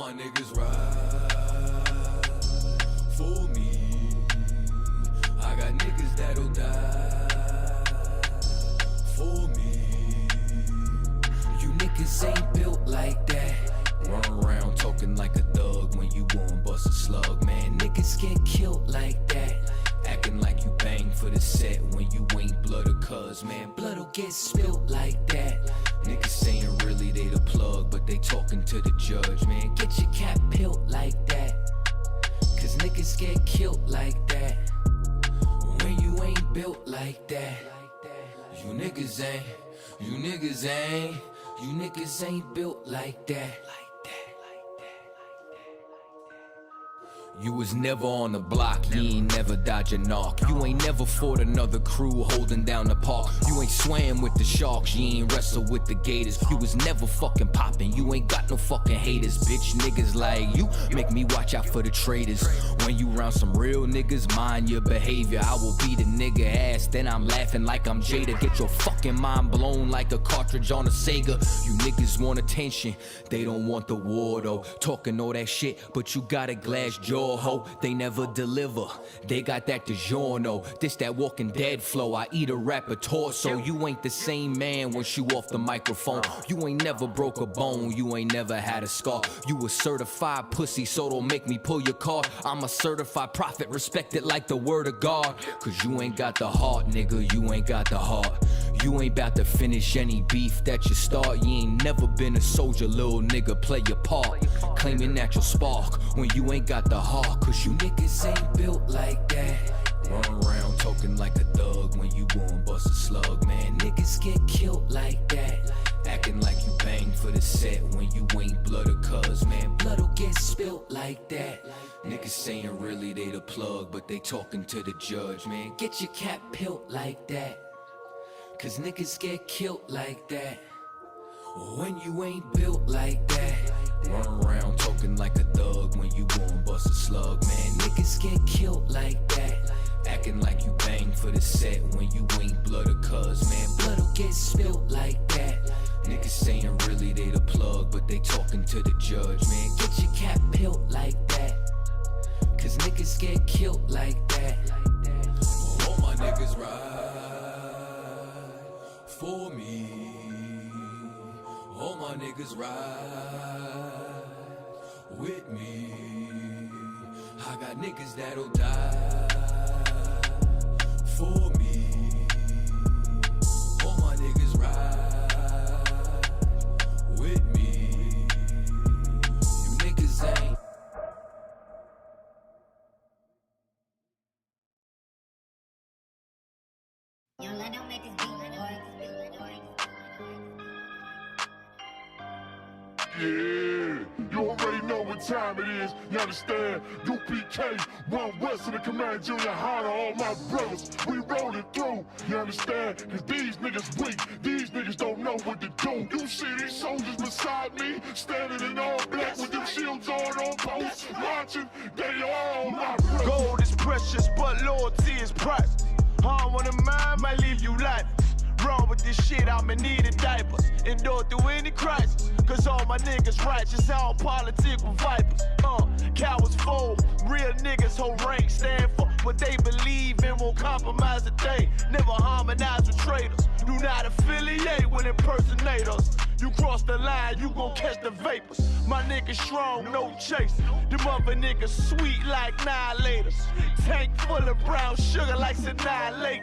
my niggas ride for me. I got niggas that'll die for me. You niggas ain't built like that. Run around talking like a thug when you won't bust a slug, man. Niggas get killed like that. Acting like you bang for the set when you ain't blood or cuz, man. Blood'll get spilled like that. Niggas saying really they the plug, but they talking to the judge, man. Get your cap peeled like that, cause niggas get killed like that. When you ain't built like that, you niggas ain't built like that. You was never on the block, you ain't never dodge a knock. You ain't never fought another crew holding down the park. You ain't swam with the sharks, you ain't wrestled with the gators. You was never fucking popping, you ain't got no fucking haters. Bitch, niggas like you make me watch out for the traitors. When you round some real niggas, mind your behavior. I will beat a nigga ass, then I'm laughing like I'm Jada. Get your fucking mind blown like a cartridge on a Sega. You niggas want attention, they don't want the war though. Talking all that shit, but you got a glass jaw. Ho, they never deliver. They got that DiGiorno. This that Walking Dead flow. I eat a rapper torso. You ain't the same man once you off the microphone. You ain't never broke a bone. You ain't never had a scar. You a certified pussy, so don't make me pull your card. I'm a certified prophet, respected like the word of God. Cause you ain't got the heart, nigga. You ain't got the heart. You ain't about to finish any beef that you start. You ain't never been a soldier, little nigga. Play your part. Claiming that you'll spark when you ain't got the heart. Cause you niggas ain't built like that. Run around talking like a thug when you won't bust a slug, man. Niggas get killed like that. Acting like you bang for the set when you ain't blood or cuz, man. Blood'll get spilled like that. Niggas saying really they the plug, but they talking to the judge, man. Get your cap peeled like that, cause niggas get killed like that. When you ain't built like that. Run around talking like a thug when you won't bust a slug, man. Niggas get killed like that. Acting like you bang for the set when you ain't blood or cuz, man. Blood'll get spilled like that. Niggas saying really they the plug, but they talking to the judge, man. Get your cap peeled like that, cause niggas get killed like that. All my niggas ride for me. All my niggas ride with me. I got niggas that'll die for me. All my niggas ride with me. You niggas ain't. Yo, let them make this beat, Yeah, you already know what time it is, you understand? UPK, One West of the Command Junior High to all my brothers, we rolling through, you understand? Cause these niggas weak, these niggas don't know what to do. You see these soldiers beside me, standing in all black with them shields on post, marching, they all my brothers. Gold is precious, but loyalty is priceless. Harm on the mind might leave you lifeless. Wrong with this shit, I'ma need a diapers. Endure through any crisis, cause all my niggas righteous. I don't politic with vipers. Cowards fold, real niggas hold rank, stand for what they believe in, won't compromise a thing. Never harmonize with traitors. Do not affiliate with impersonators. You cross the line, you gon' catch the vapors. My niggas strong, no chase. Them other niggas sweet like annihilators. Tank full of brown sugar like annihilate.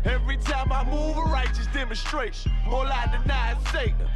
Every time I move, a righteous demonstration. All I deny is Satan.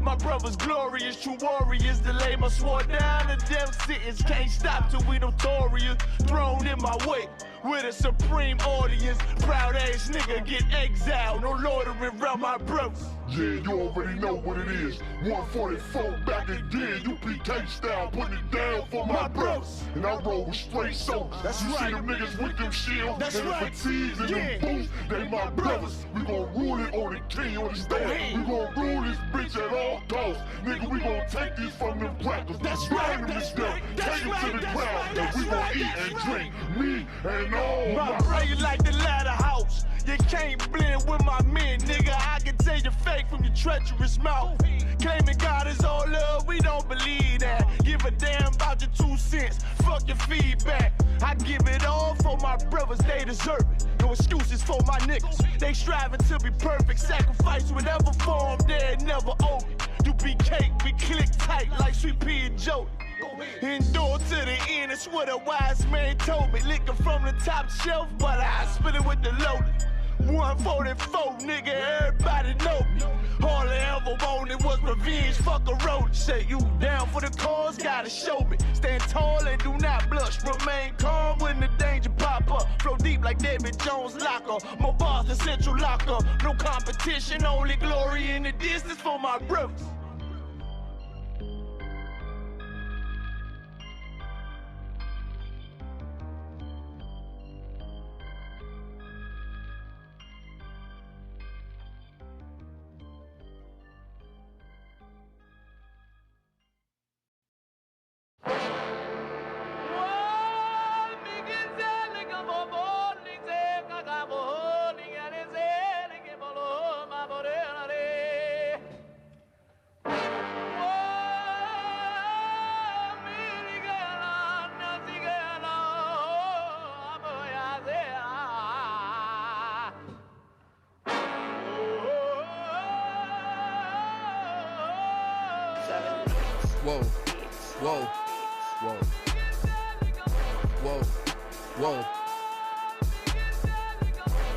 My brothers glorious, true warriors. Delay my sword down to them sentence. Can't stop till we notorious. Thrown in my way with a supreme audience. Proud ass nigga get exiled. No loitering around my brothers. Yeah, you already know what it is. 144 back again, UPK style, putting it down for my brothers. And I roll with straight soldiers. That's you right. See them niggas with them shields That's and right. the fatigues and them boots. They my brothers. We gon' rule it on the king, on the stand. We gon' rule this bitch at all costs. Nigga, we gon' take these from them crackers. That's right. That's right. Take them to the ground. And we gon' eat and drink. Me and all My my brother like the ladder house. You can't blend with my men, nigga. I can tell you fake from your treacherous mouth. Claiming God is all love, we don't believe that. Give a damn about your 2 cents, fuck your feedback. I give it all for my brothers, they deserve it. No excuses for my niggas, they striving to be perfect. Sacrifice whatever form, they're never open. UPK, we click tight like Sweet Pea and Joe. Endure to the end, it's what a wise man told me. Licking from the top shelf, but I spit it with the loaded. 144, nigga, everybody know me. All I ever wanted was revenge, fuck a road. Say you down for the cause, gotta show me. Stand tall and do not blush. Remain calm when the danger pop up. Flow deep like David Jones locker. More bars than Central Locker. No competition, only glory in the distance for my brothers. Whoa, whoa, whoa, whoa, whoa.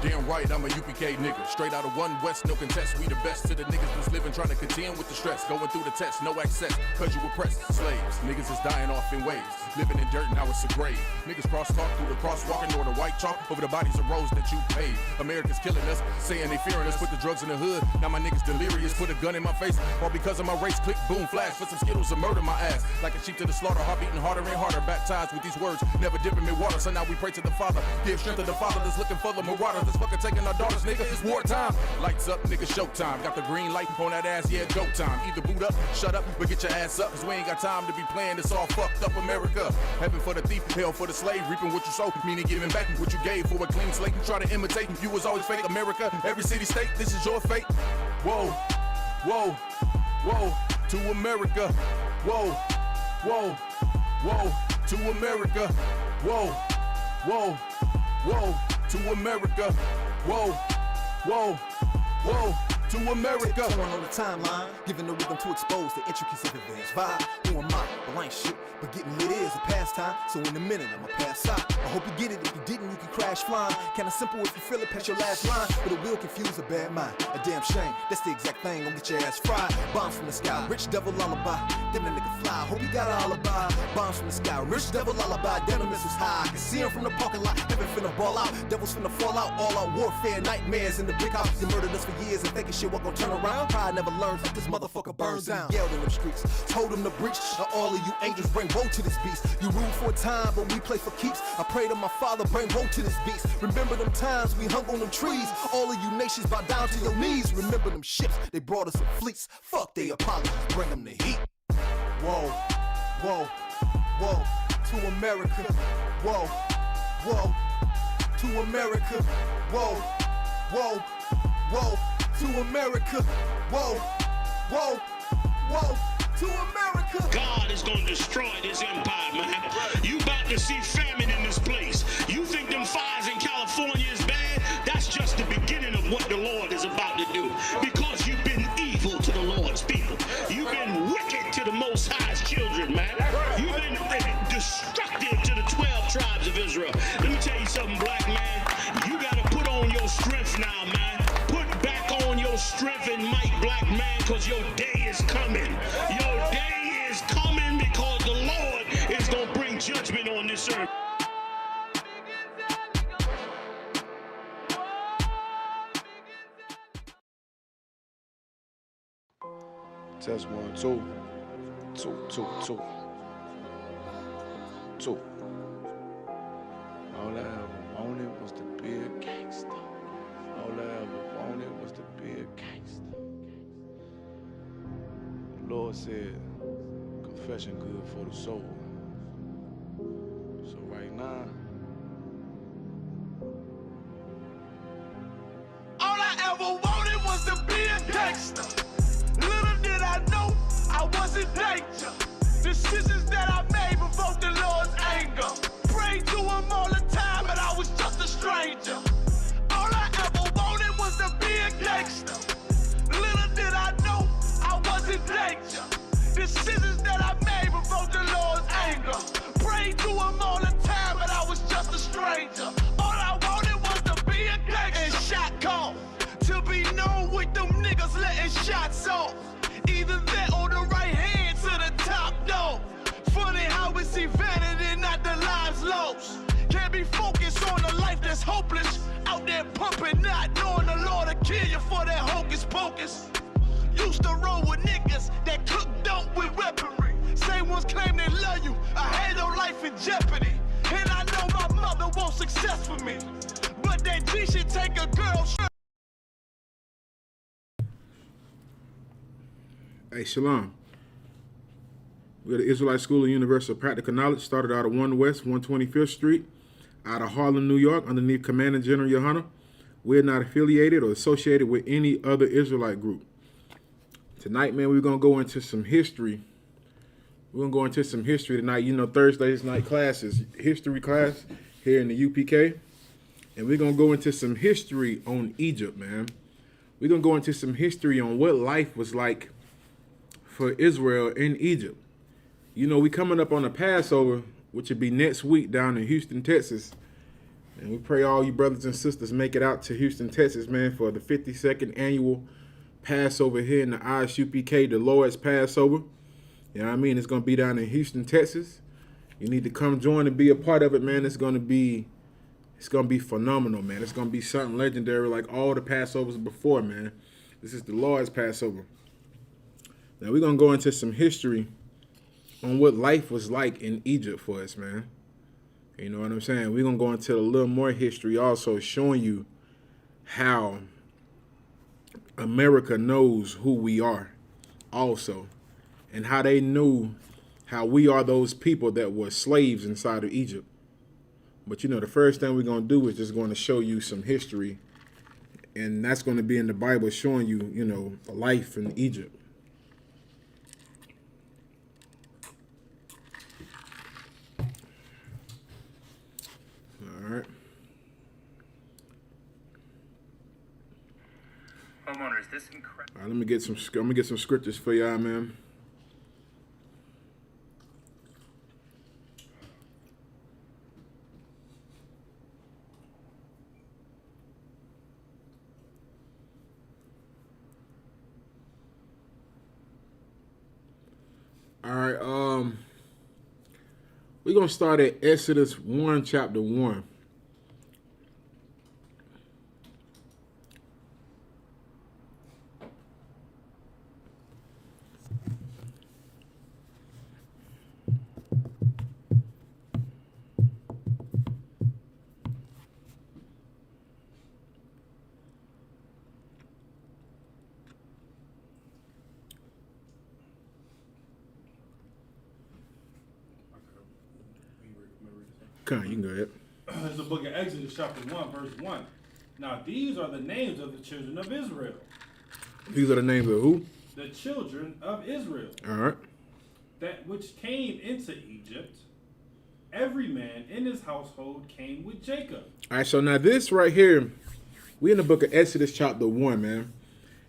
Damn right, I'm a UPK nigga. Straight out of 1 West, no contest. We the best to the niggas that's living, trying to contend with the stress. Going through the test, no access, cause you oppressed. Slaves, niggas is dying off in waves. Living in dirt, now it's a grave. Niggas cross-talk through the crosswalking or the white chalk over the bodies of roads that you paid. America's killing us, saying they fearing us. Put the drugs in the hood, now my niggas delirious. Put a gun in my face, all because of my race. Click, boom, flash, for some Skittles and murder my ass. Like a sheep to the slaughter, heart beating harder and harder. Baptized with these words, never dipping in water. So now we pray to the Father, give strength to the Father that's looking for the marauders. That's fucking taking our daughters, nigga. It's wartime. Lights up, nigga, showtime. Got the green light on that ass, yeah, go time. Either boot up, shut up, but get your ass up. Cause we ain't got time to be playing this all fucked up America. Heaven for the thief, hell for the slave. Reaping what you sow, meaning giving back what you gave for a clean slate. You try to imitate, you was always fake. America, every city, state, this is your fate. Whoa, whoa, whoa, to America. Whoa, whoa, whoa, to America. Whoa, whoa, whoa, to America. Whoa, whoa, whoa, to America. Going on the timeline, giving the rhythm to expose the intricacies of events. Vibe, who am I? Well, I ain't shit, but getting lit is a pastime. So in a minute, I'ma pass out. I hope you get it. If you didn't, you can crash flying. Kinda simple if you feel it past your last line, but it will confuse a bad mind. A damn shame. That's the exact thing. Gonna get your ass fried. Bombs from the sky, rich devil lullaby. Damn that nigga fly. Hope you got an alibi. Bombs from the sky, rich devil lullaby. Damn the missiles high. I can see him from the parking lot. Heaven finna ball out. Devils finna fall out. All out warfare, nightmares in the big house. They murdered us for years and thinking shit wasn't gonna turn around. Pride never learns. This motherfucker burns down. Yelled in them streets. Told them to breach. Now all of you angels bring woe to this beast. You rule for a time, but we play for keeps. I pray to my Father, bring woe to this beast. Remember them times we hung on them trees. All of you nations bow down to your knees. Remember them ships, they brought us in fleets. Fuck they Apollo, bring them the heat. Whoa, whoa, whoa, to America. Whoa, whoa, to America. Whoa, whoa, whoa, to America. Whoa, whoa, whoa, to America. God is gonna destroy this empire, man. You about to see famine in this place. You think them fires in California is bad? That's just the beginning of what the Lord is about to do. Because you've been evil to the Lord's people. You've been wicked to the Most High's children, man. You've been destructive to the 12 tribes of Israel. Let me tell you something, black man. You gotta put on your strength now, man. Put back on your strength and might, black man, because your day is coming. Your day is coming because the Lord is gonna bring judgment on this earth. Test 1, 2, 2, 2, 2, 2. All I ever wanted was to be a gangster. All I ever wanted was to be a gangster. The Lord said, confession good for the soul. So right now, All I ever wanted was to be a gangster. Decisions that I made provoked the Lord's anger. Prayed to him all the time, but I was just a stranger. All I ever wanted was to be a gangster. Little did I know I was in danger. Decisions that I made provoked the Lord's anger. Prayed to him all the time, but I was just a stranger. All I wanted was to be a gangster. And shot call to be known with them niggas letting shots off. Either that or the right hand to the top dog. Funny how we see vanity, not the lives lost. Can't be focused on a life that's hopeless. Out there pumping, not knowing the Lord will kill you for that hocus pocus. Used to roll with niggas that cook dope with weaponry. Same ones claim they love you. I had no life in jeopardy. And I know my mother wants success for me. But that G should take a girl. Hey, Shalom. We're the Israelite School of Universal Practical Knowledge, started out of 1 West 125th Street, out of Harlem, New York, underneath Commanding General Yohana. We're not affiliated or associated with any other Israelite group. Tonight, man, we're going to go into some history. We're going to go into some history tonight. You know, Thursday's night class is history class here in the UPK. And we're going to go into some history on Egypt, man. We're going to go into some history on what life was like for Israel in Egypt. You know, we coming up on the Passover, which will be next week down in Houston, Texas. And we pray all you brothers and sisters make it out to Houston, Texas, man, for the 52nd annual Passover here in the ISUPK, the Lord's Passover. You know what I mean? It's going to be down in Houston, Texas. You need to come join and be a part of it, man. It's going to be phenomenal, man. It's going to be something legendary like all the Passovers before, man. This is the Lord's Passover. Now we're going to go into some history on what life was like in Egypt for us, man. You know what I'm saying? We're going to go into a little more history also, showing you how America knows who we are also, and how they knew how we are those people that were slaves inside of Egypt. But, you know, the first thing we're going to do is just going to show you some history, and that's going to be in the Bible showing you, you know, life in Egypt. All right. Homeowners, this incredible. All right, let me get some. I'm gonna get some scriptures for y'all, man. All right. We're gonna start at Exodus 1, chapter 1. Come on, you can go ahead. It's the book of Exodus, chapter 1, verse 1. Now, these are the names of the children of Israel. These are the names of who? The children of Israel. All right. That which came into Egypt, every man in his household came with Jacob. All right, so now this right here, we in the book of Exodus, chapter 1, man.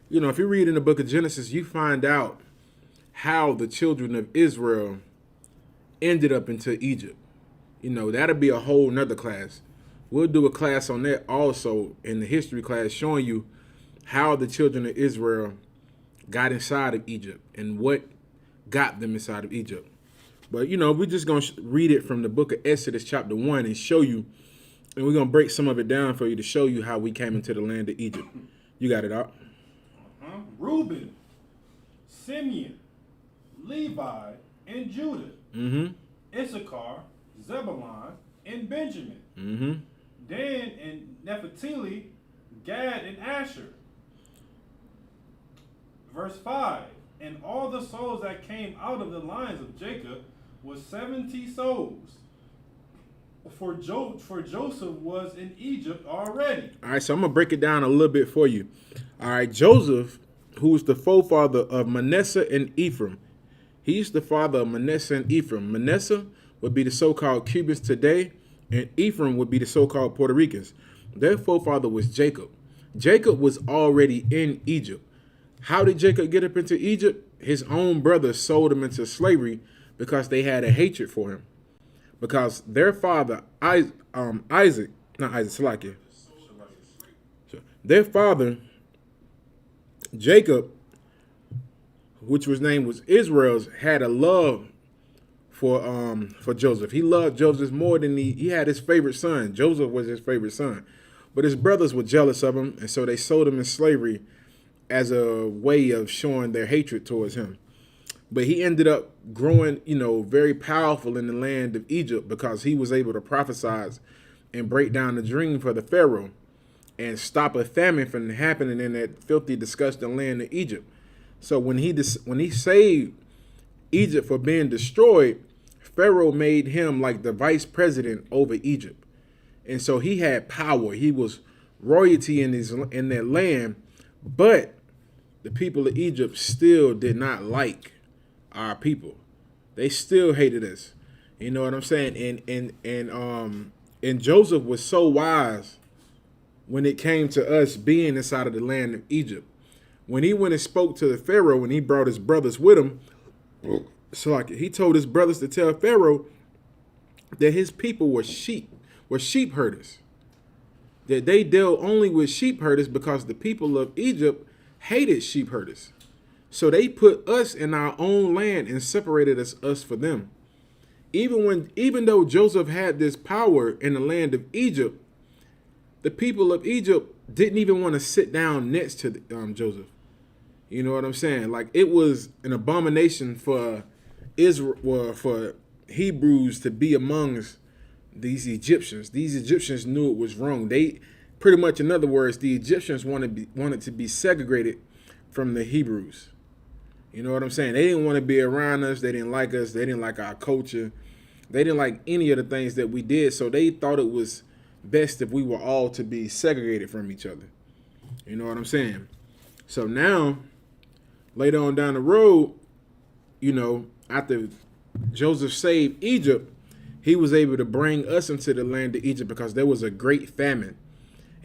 You know, if you read in the book of Genesis, you find out how the children of Israel ended up into Egypt. You know, that'll be a whole nother class. We'll do a class on that also in the history class, showing you how the children of Israel got inside of Egypt and what got them inside of Egypt. But, you know, we're just going to read it from the book of Exodus chapter 1 and show you, and we're going to break some of it down for you to show you how we came into the land of Egypt. You got it out. Reuben, Simeon, Levi, and Judah. Mm-hmm. Issachar, Zebulun, and Benjamin. Mm-hmm. Dan and Naphtali, Gad and Asher. Verse 5, and all the souls that came out of the lines of Jacob was 70 souls. For Joseph was in Egypt already. All right, so I'm going to break it down a little bit for you. All right, Joseph, who was the forefather of Manasseh and Ephraim, He's the father of Manasseh and Ephraim. Manasseh would be the so-called Cubans today, and Ephraim would be the so-called Puerto Ricans. Their forefather was Jacob. Jacob was already in Egypt. How did Jacob get up into Egypt? His own brothers sold him into slavery because they had a hatred for him. Because their father, their father, Jacob, which his name was Israel's, had a love for Joseph. He loved Joseph more than he had his favorite son. Joseph was his favorite son. But his brothers were jealous of him, and so they sold him in slavery as a way of showing their hatred towards him. But he ended up growing, very powerful in the land of Egypt because he was able to prophesy and break down the dream for the Pharaoh and stop a famine from happening in that filthy, disgusting land of Egypt. So when he saved Egypt for being destroyed, Pharaoh made him like the vice president over Egypt. And so he had power. He was royalty in their land, but the people of Egypt still did not like our people. They still hated us. You know what I'm saying? And Joseph was so wise when it came to us being inside of the land of Egypt. When he went and spoke to the Pharaoh and he brought his brothers with him, so like he told his brothers to tell Pharaoh that his people were sheep herders. That they dealt only with sheep herders because the people of Egypt hated sheep herders. So they put us in our own land and separated us for them. Even though Joseph had this power in the land of Egypt, the people of Egypt didn't even want to sit down next to Joseph. You know what I'm saying? Like, it was an abomination for Israel, for Hebrews to be amongst these Egyptians. These Egyptians knew it was wrong. They pretty much, in other words, the Egyptians wanted to be segregated from the Hebrews. You know what I'm saying? They didn't want to be around us. They didn't like us. They didn't like our culture. They didn't like any of the things that we did. So they thought it was best if we were all to be segregated from each other. You know what I'm saying? So now, later on down the road, after Joseph saved Egypt, he was able to bring us into the land of Egypt because there was a great famine.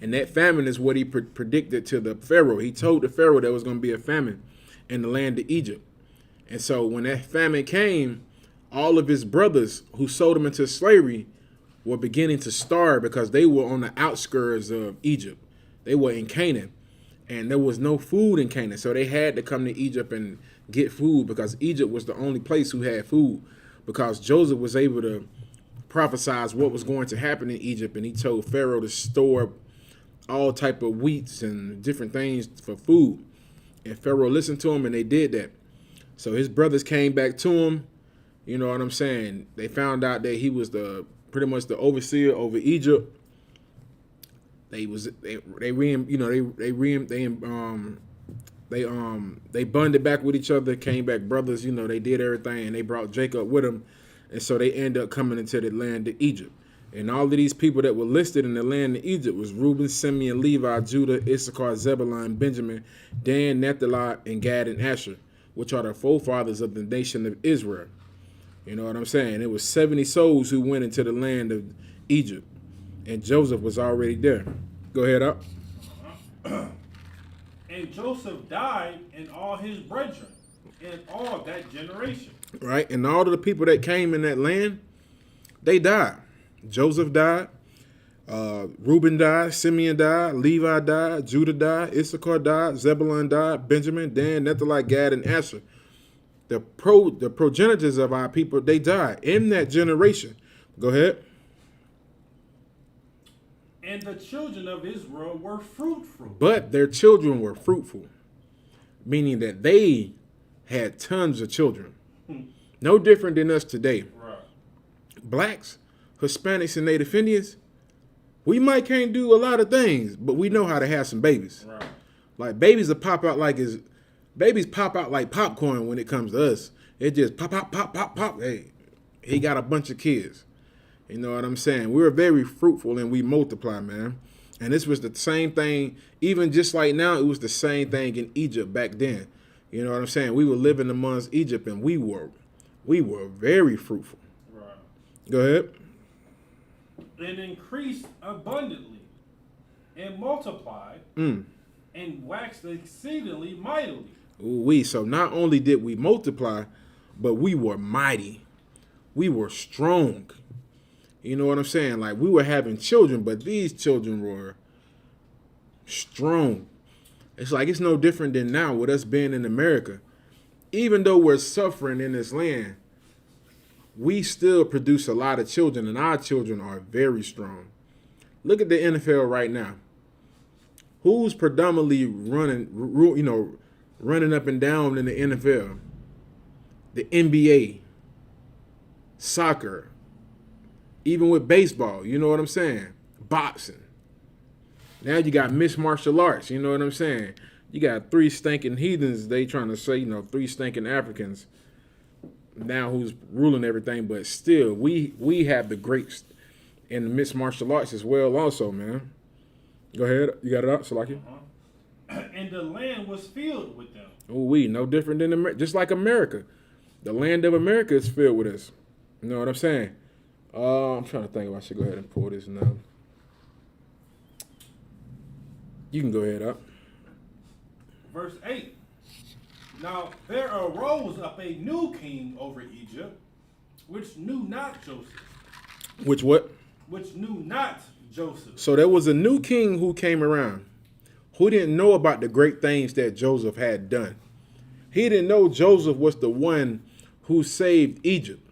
And that famine is what he predicted to the Pharaoh. He told the Pharaoh there was going to be a famine in the land of Egypt. And so when that famine came, all of his brothers who sold him into slavery were beginning to starve because they were on the outskirts of Egypt. They were in Canaan, and there was no food in Canaan. So they had to come to Egypt and get food because Egypt was the only place who had food, because Joseph was able to prophesy what was going to happen in Egypt. And he told Pharaoh to store all type of wheats and different things for food. And Pharaoh listened to him, and they did that. So his brothers came back to him. You know what I'm saying? They found out that he was pretty much the overseer over Egypt. They bonded back with each other, came back brothers. They did everything, and they brought Jacob with them, and so they ended up coming into the land of Egypt. And all of these people that were listed in the land of Egypt was Reuben, Simeon, Levi, Judah, Issachar, Zebulun, Benjamin, Dan, Naphtali, and Gad and Asher, which are the forefathers of the nation of Israel. You know what I'm saying? It was 70 souls who went into the land of Egypt, and Joseph was already there. Go ahead, up. And Joseph died, and all his brethren, and all that generation. Right, and all of the people that came in that land, they died. Joseph died, Reuben died, Simeon died, Levi died, Judah died, Issachar died, Zebulun died, Benjamin, Dan, Naphtali, Gad, and Asher. The progenitors of our people, they died in that generation. Go ahead. And the children of Israel were fruitful. But their children were fruitful, meaning that they had tons of children. No different than us today. Right. Blacks, Hispanics, and Native Indians, we might can't do a lot of things, but we know how to have some babies. Right. Like babies pop out like popcorn when it comes to us. It just pop, pop, pop, pop, pop. Hey, he got a bunch of kids. You know what I'm saying? We were very fruitful and we multiply, man. And this was the same thing, even just like now, it was the same thing in Egypt back then. You know what I'm saying? We were living amongst Egypt, and we were very fruitful. Right. Go ahead. And increased abundantly, and multiplied, and waxed exceedingly mightily. Ooh-wee. So not only did we multiply, but we were mighty. We were strong. You know what I'm saying? Like, we were having children, but these children were strong. It's like it's no different than now with us being in America. Even though we're suffering in this land, we still produce a lot of children, and our children are very strong. Look at the NFL right now. Who's predominantly running up and down in the NFL? The NBA, soccer, even with baseball, you know what I'm saying? Boxing. Now you got mixed martial arts, you know what I'm saying? You got 3 stinking heathens, they trying to say, 3 stinking Africans now who's ruling everything, but still, we have the greats in the mixed martial arts as well also, man. Go ahead. You got it up, Salaki? And the land was filled with them. Ooh-wee, no different than America. Just like America. The land of America is filled with us. You know what I'm saying? I'm trying to think if I should go ahead and pull this now. You can go ahead up. Verse 8. Now there arose up a new king over Egypt, which knew not Joseph. Which what? Which knew not Joseph. So there was a new king who came around who didn't know about the great things that Joseph had done. He didn't know Joseph was the one who saved Egypt.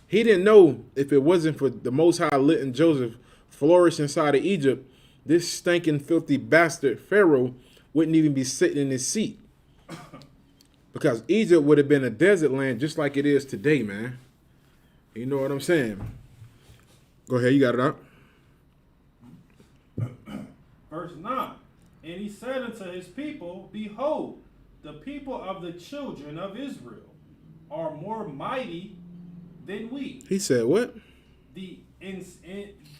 He didn't know if it wasn't for the Most High letting Joseph flourish inside of Egypt, this stinking, filthy bastard Pharaoh wouldn't even be sitting in his seat. Because Egypt would have been a desert land just like it is today, man. You know what I'm saying? Go ahead, you got it up. Verse 9. And he said unto his people, behold, the people of the children of Israel are more mighty than we. He said what? And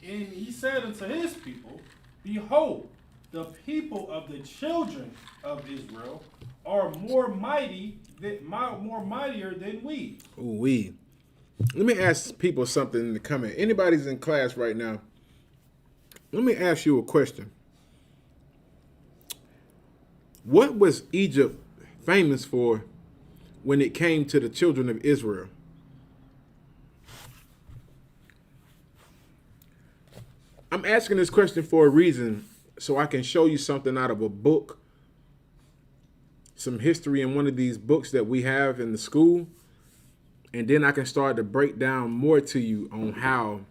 he said unto his people, behold, the people of the children of Israel are more mightier than we. Ooh, we. Let me ask people something in the comment. Anybody's in class right now, let me ask you a question. What was Egypt famous for when it came to the children of Israel? I'm asking this question for a reason, so I can show you something out of a book, some history in one of these books that we have in the school, and then I can start to break down more to you on how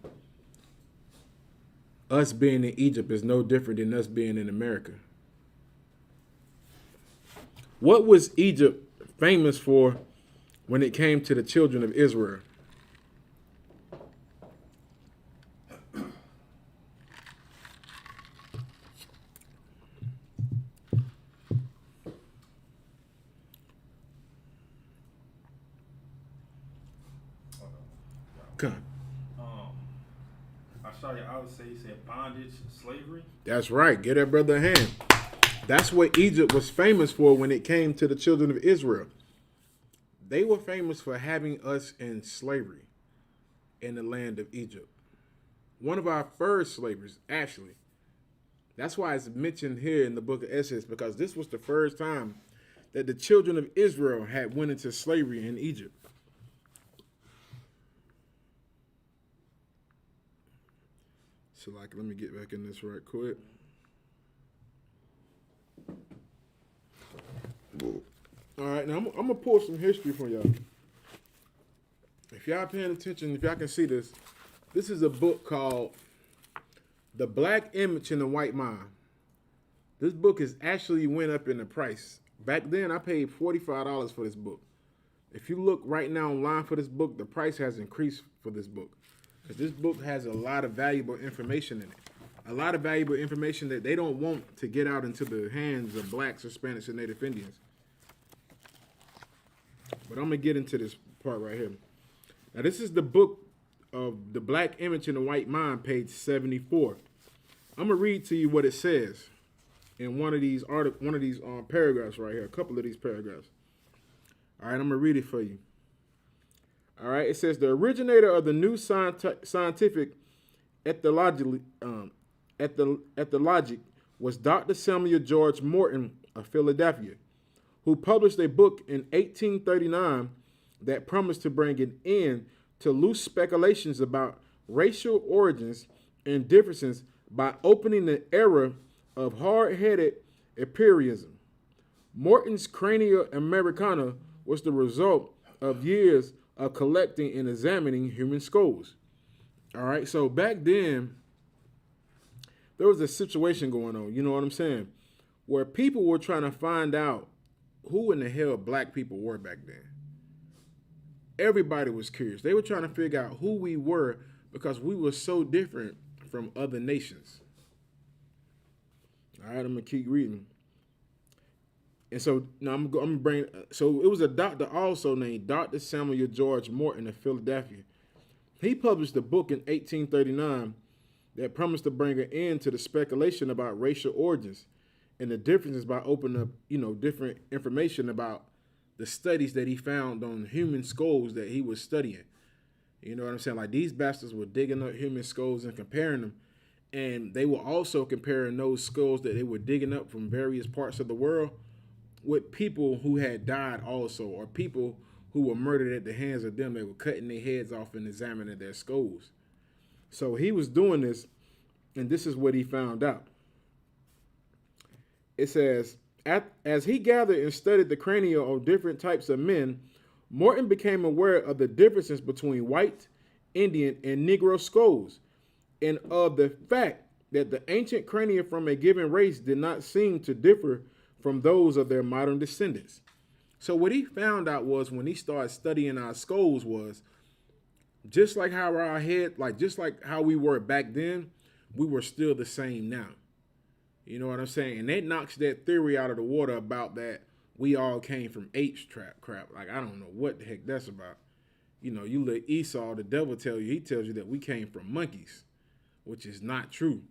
us being in Egypt is no different than us being in America. What was Egypt famous for when it came to the children of Israel? Come. I saw your out say he said bondage, slavery. That's right. Get that brother a hand. That's what Egypt was famous for when it came to the children of Israel. They were famous for having us in slavery in the land of Egypt. One of our first slavers, actually. That's why it's mentioned here in the book of Exodus, because this was the first time that the children of Israel had went into slavery in Egypt. So, let me get back in this right quick. All right, now I'm going to pull some history for y'all. If y'all paying attention, if y'all can see this, this is a book called The Black Image in the White Mind. This book has actually went up in the price. Back then, I paid $45 for this book. If you look right now online for this book, the price has increased for this book. Because this book has a lot of valuable information in it. A lot of valuable information that they don't want to get out into the hands of blacks, Hispanics, and Native Indians. But I'm going to get into this part right here. Now, this is the book of The Black Image in the White Mind, page 74. I'm going to read to you what it says in one of these paragraphs right here, a couple of these paragraphs. All right, I'm gonna read it for you. All right, it says the originator of the new scientific ethologic was Dr. Samuel George Morton of Philadelphia, who published a book in 1839 that promised to bring an end to loose speculations about racial origins and differences by opening the era of hard-headed empiricism. Morton's Crania Americana was the result of years of collecting and examining human skulls. All right, so back then, there was a situation going on, you know what I'm saying, where people were trying to find out who in the hell black people were back then. Everybody was curious. They were trying to figure out who we were because we were so different from other nations. All right, I'm gonna keep reading. And so now I'm gonna bring. So it was a doctor also named Dr. Samuel George Morton of Philadelphia. He published a book in 1839 that promised to bring an end to the speculation about racial origins and the differences by opening up, different information about the studies that he found on human skulls that he was studying. You know what I'm saying? Like these bastards were digging up human skulls and comparing them. And they were also comparing those skulls that they were digging up from various parts of the world with people who had died also, or people who were murdered at the hands of them. They were cutting their heads off and examining their skulls. So he was doing this, and this is what he found out. It says, as he gathered and studied the crania of different types of men, Morton became aware of the differences between white, Indian, and Negro skulls, and of the fact that the ancient crania from a given race did not seem to differ from those of their modern descendants. So what he found out was when he started studying our skulls was just like how our head, just like how we were back then, we were still the same now. You know what I'm saying? And that knocks that theory out of the water about that we all came from apes crap. Like, I don't know what the heck that's about. You let Esau, the devil, tell you, he tells you that we came from monkeys, which is not true.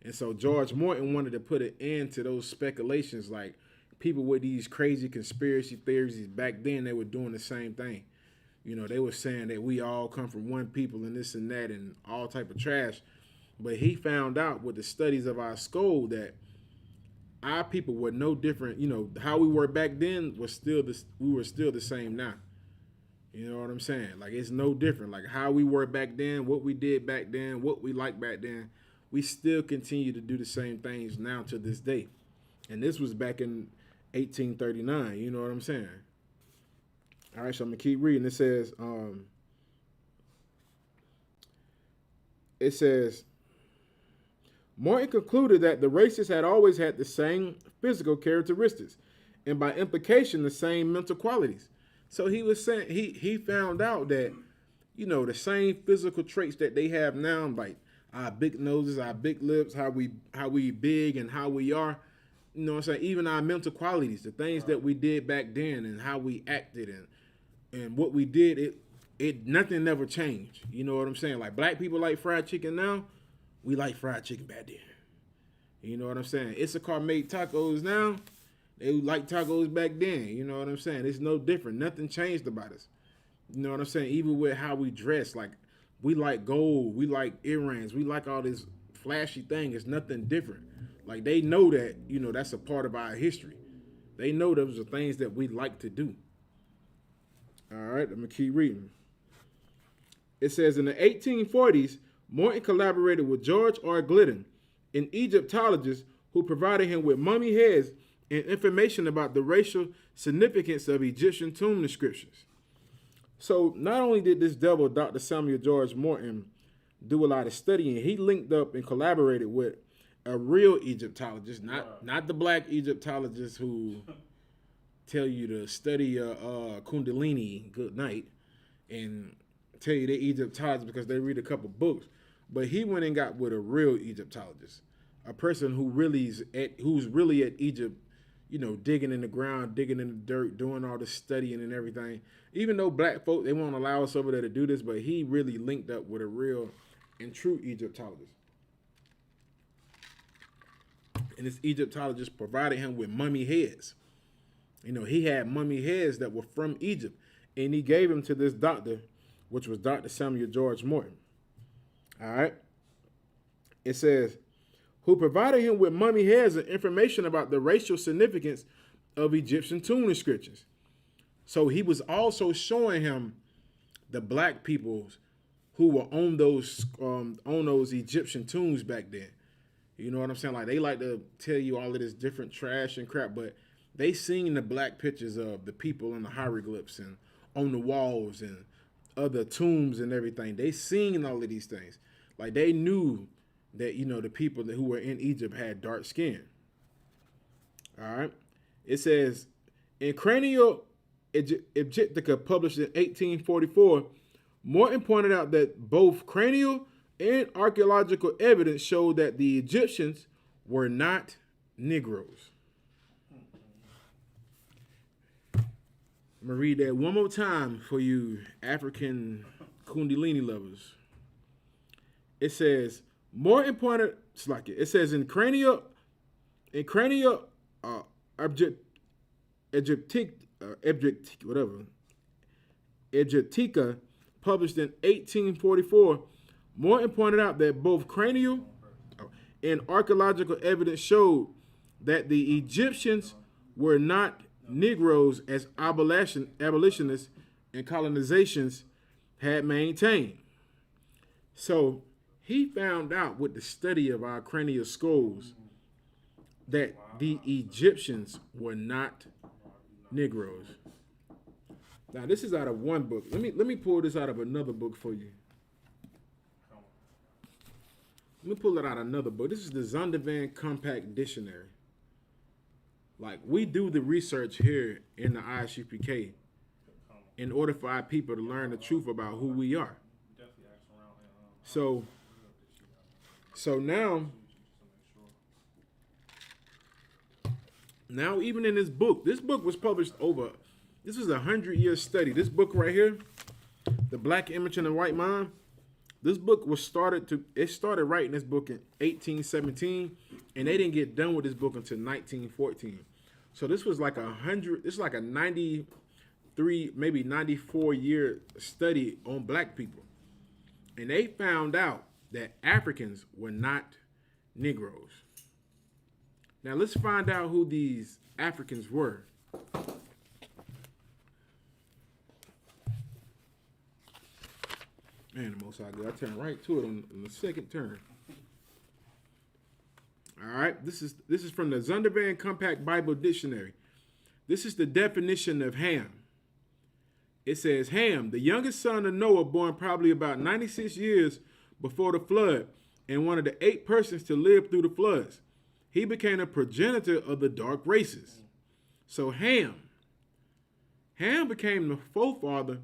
And so George Morton wanted to put an end to those speculations, like people with these crazy conspiracy theories back then, they were doing the same thing. They were saying that we all come from one people and this and that and all type of trash. But he found out with the studies of our skull that our people were no different. How we were back then was we were still the same now. You know what I'm saying? Like, it's no different. Like how we were back then, what we did back then, what we liked back then, we still continue to do the same things now to this day. And this was back in 1839. You know what I'm saying? All right, so I'm gonna keep reading. It says, Morton concluded that the races had always had the same physical characteristics, and by implication, the same mental qualities. So he was saying he found out that, the same physical traits that they have now, like our big noses, our big lips, how we big and how we are, what I'm saying? Even our mental qualities, the things that we did back then and how we acted and what we did, nothing never changed. You know what I'm saying? Like black people like fried chicken now, we like fried chicken back then. You know what I'm saying? Issachar made tacos now, they like tacos back then. You know what I'm saying? It's no different. Nothing changed about us. You know what I'm saying? Even with how we dress, like we like gold, we like earrings, we like all this flashy thing. It's nothing different. Like they know that, that's a part of our history. They know those are things that we like to do. All right, I'm gonna keep reading. It says in the 1840s, Morton collaborated with George R. Glidden, an Egyptologist who provided him with mummy heads and information about the racial significance of Egyptian tomb inscriptions. So not only did this devil, Dr. Samuel George Morton, do a lot of studying, he linked up and collaborated with a real Egyptologist, not the black Egyptologists who tell you to study Kundalini good night and tell you they're Egyptologists because they read a couple books. But he went and got with a real Egyptologist, a person who's really at Egypt, digging in the ground, digging in the dirt, doing all the studying and everything. Even though black folk, they won't allow us over there to do this, but he really linked up with a real and true Egyptologist. And this Egyptologist provided him with mummy heads. You know, he had mummy heads that were from Egypt, and he gave them to this doctor, which was Dr. Samuel George Morton. All right. It says, who provided him with mummy heads and information about the racial significance of Egyptian tomb inscriptions. So he was also showing him the black peoples who were on those Egyptian tombs back then. You know what I'm saying? Like, they like to tell you all of this different trash and crap, but they seen the black pictures of the people in the hieroglyphs and on the walls and other tombs and everything. They seen all of these things. Like, they knew that, you know, the people who were in Egypt had dark skin. All right. It says, in Cranial Egyptica, published in 1844, Morton pointed out that both cranial and archaeological evidence showed that the Egyptians were not Negroes. I'm going to read that one more time for you African Kundalini lovers. It says, Morton pointed, it says in Cranial Egyptica, published in 1844, Morton pointed out that both cranial and archaeological evidence showed that the Egyptians were not Negroes as abolitionists and colonizations had maintained. So he found out with the study of our cranial skulls that the Egyptians were not Negroes. Now, this is out of one book. Let me pull this out of another book for you. Let me pull it out of another book. This is the Zondervan Compact Dictionary. Like, we do the research here in the ISUPK in order for our people to learn the truth about who we are. So now even in this book was published this was a 100-year study. This book right here, The Black Image and the White Mind, this book started writing this book in 1817, and they didn't get done with this book until 1914. So this was like a 93, maybe 94-year study on black people. And they found out that Africans were not Negroes. Now let's find out who these Africans were. Man, the most I go. I turn right to it on the second turn. All right, this is from the Zondervan Compact Bible Dictionary. This is the definition of Ham. It says, Ham, the youngest son of Noah, born probably about 96 years before the flood, and one of the 8 persons to live through the floods. He became a progenitor of the dark races. So Ham became the forefather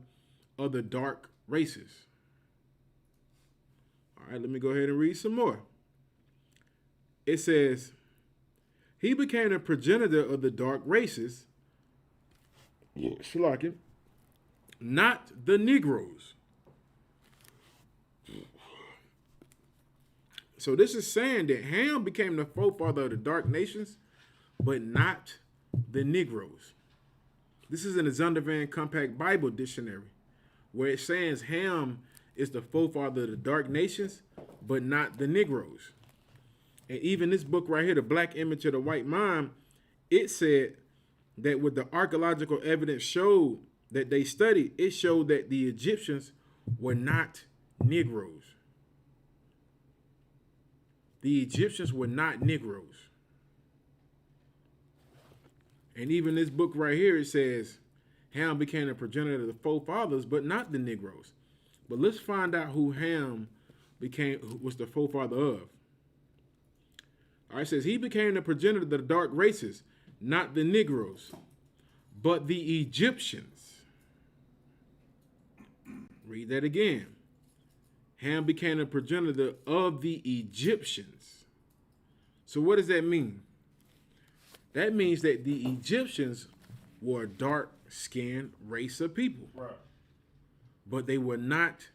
of the dark races. All right, let me go ahead and read some more. It says, he became a progenitor of the dark races, not the Negroes. So this is saying that Ham became the forefather of the dark nations, but not the Negroes. This is in the Zondervan Compact Bible Dictionary, where it says Ham is the forefather of the dark nations, but not the Negroes. And even this book right here, The Black Image of the White Mind, it said that with the archaeological evidence showed that they studied, it showed that the Egyptians were not Negroes. The Egyptians were not Negroes. And even this book right here, it says Ham became a progenitor of the forefathers, but not the Negroes. But let's find out who Ham was the forefather of. All right, it says he became the progenitor of the dark races, not the Negroes, but the Egyptians. Read that again. Ham became a progenitor of the Egyptians. So what does that mean? That means that the Egyptians were a dark-skinned race of people. Right. But they were not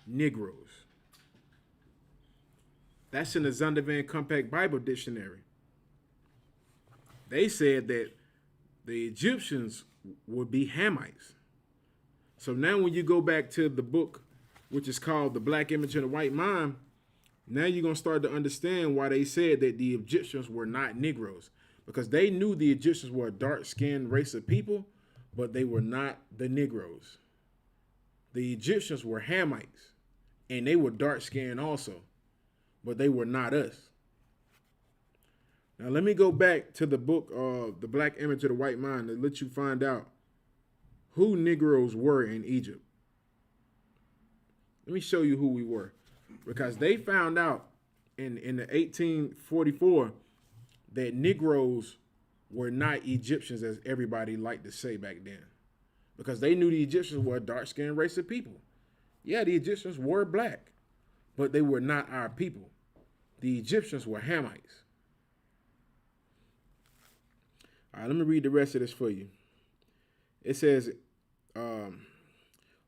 Negroes. That's in the Zondervan Compact Bible Dictionary. They said that the Egyptians would be Hamites. So now when you go back to the book, which is called The Black Image and the White Mind, now you're going to start to understand why they said that the Egyptians were not Negroes. Because they knew the Egyptians were a dark-skinned race of people, but they were not the Negroes. The Egyptians were Hamites, and they were dark-skinned also, but they were not us. Now let me go back to the book of The Black Image of the White Mind to let you find out who Negroes were in Egypt. Let me show you who we were. Because they found out in the 1844 that Negroes were not Egyptians as everybody liked to say back then. Because they knew the Egyptians were a dark-skinned race of people. Yeah, the Egyptians were black, but they were not our people. The Egyptians were Hamites. All right, let me read the rest of this for you. It says,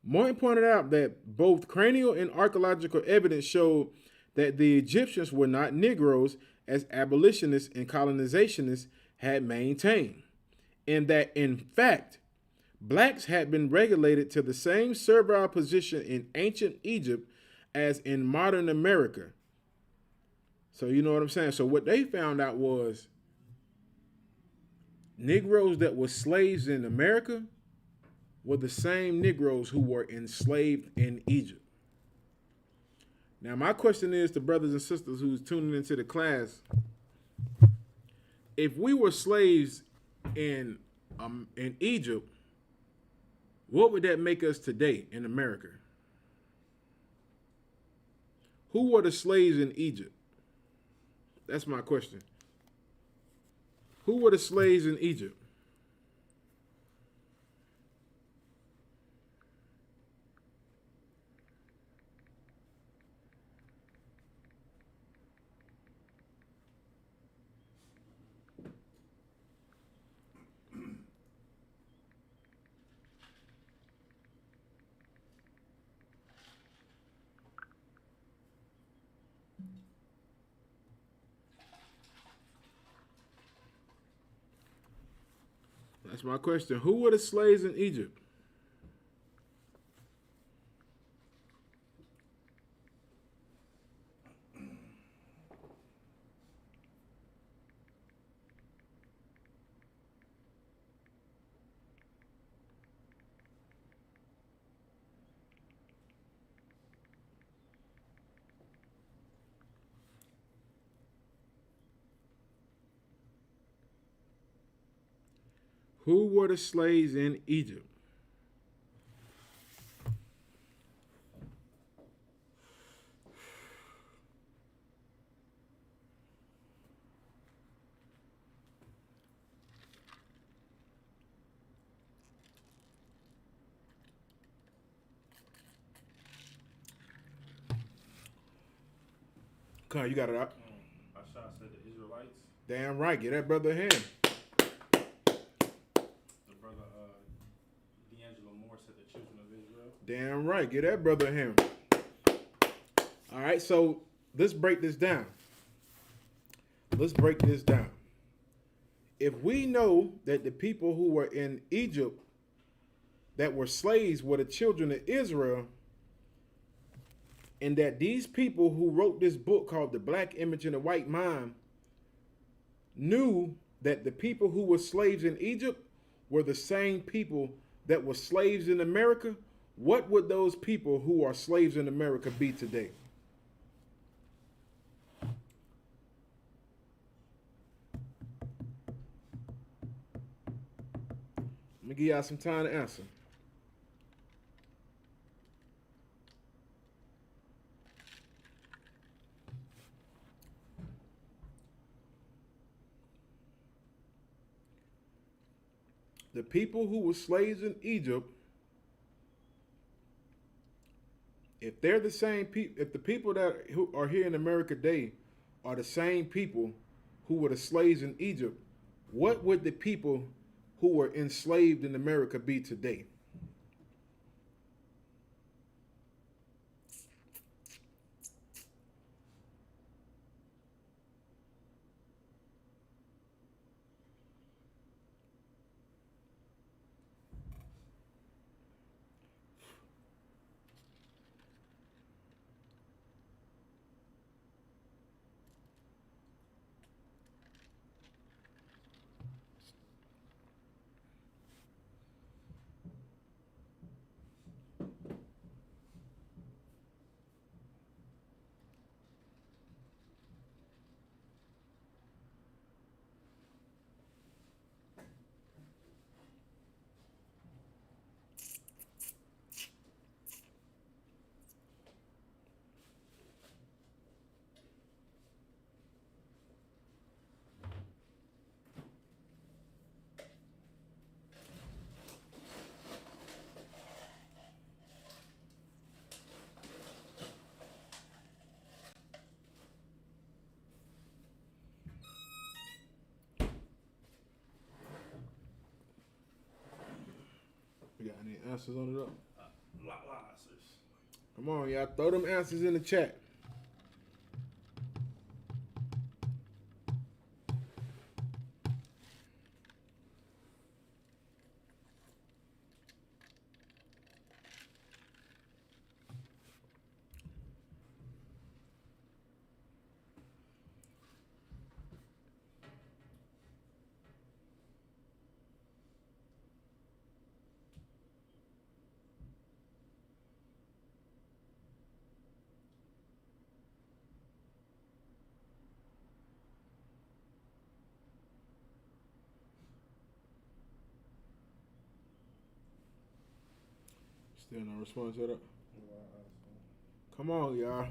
Morton pointed out that both cranial and archaeological evidence showed that the Egyptians were not Negroes as abolitionists and colonizationists had maintained, and that, in fact, blacks had been regulated to the same servile position in ancient Egypt as in modern America. So you know what I'm saying? So what they found out was Negroes that were slaves in America were the same Negroes who were enslaved in Egypt. Now, my question is to brothers and sisters who's tuning into the class, if we were slaves in Egypt, what would that make us today in America? Who were the slaves in Egypt? That's my question. Who were the slaves in Egypt? That's my question. Who were the slaves in Egypt? Who were the slaves in Egypt? Come on, you got it out. I shot said the Israelites. Damn right. Get that brother a hand. Damn right. Get that brother a hand. All right, so let's break this down. If we know that the people who were in Egypt that were slaves were the children of Israel, and that these people who wrote this book called The Black Image and the White Mind knew that the people who were slaves in Egypt were the same people that were slaves in America, what would those people who are slaves in America be today? Let me give y'all some time to answer. The people who were slaves in Egypt, if they're the same people, if the people who are here in America today are the same people who were the slaves in Egypt, what would the people who were enslaved in America be today? answers on it up. Answers. Come on, y'all. Throw them answers in the chat. Still no response to that. Come on, y'all.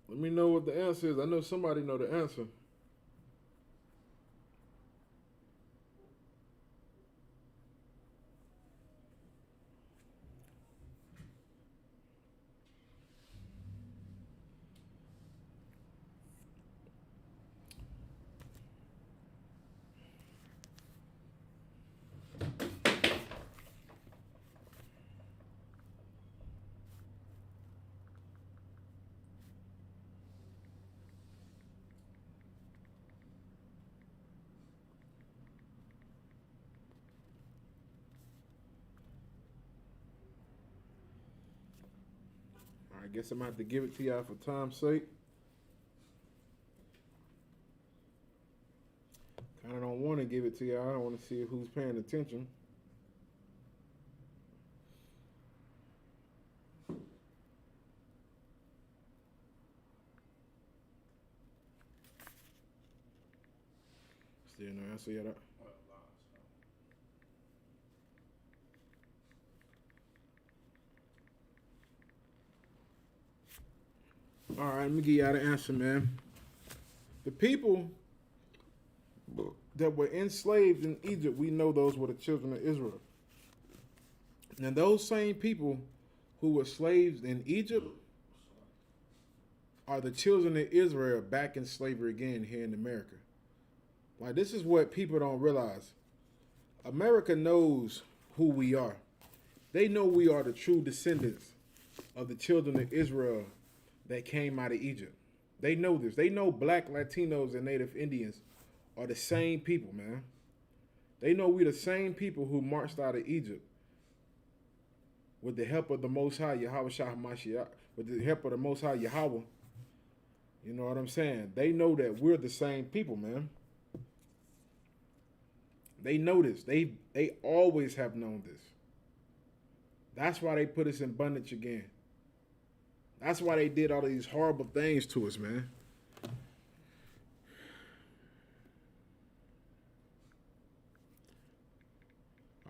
Let me know what the answer is. I know somebody know the answer. I guess I'm gonna have to give it to y'all for time's sake. Kinda don't want to give it to y'all. I want to see who's paying attention. Still no answer yet. All right, let me give y'all the answer, man. The people that were enslaved in Egypt, we know those were the children of Israel. And those same people who were slaves in Egypt are the children of Israel back in slavery again here in America. Like, this is what people don't realize. America knows who we are. They know we are the true descendants of the children of Israel that came out of Egypt. They know this. They know black, Latinos, and Native Indians are the same people, man. They know we're the same people who marched out of Egypt with the help of the Most High, Yahweh Shah Mashiach, with the help of the Most High, Yahweh. You know what I'm saying? They know that we're the same people, man. They know this. They always have known this. That's why they put us in bondage again. That's why they did all of these horrible things to us, man. All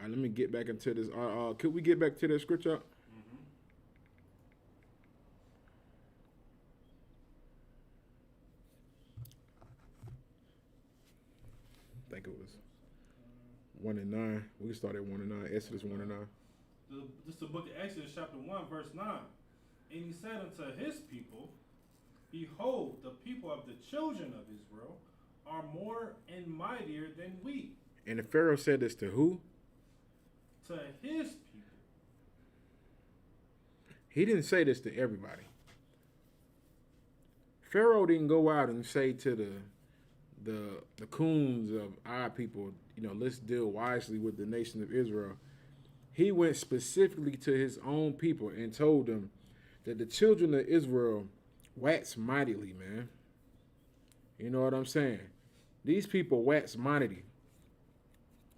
right, let me get back into this. Could we get back to the scripture? I think it was 1 and 9. We can start at 1 and 9. Exodus 1 and 9. This is the book of Exodus, chapter 1, verse 9. And he said unto his people, behold, the people of the children of Israel are more and mightier than we. And the Pharaoh said this to who? To his people. He didn't say this to everybody. Pharaoh didn't go out and say to the coons of our people, you know, let's deal wisely with the nation of Israel. He went specifically to his own people and told them that the children of Israel wax mightily, man. You know what I'm saying? These people wax mighty.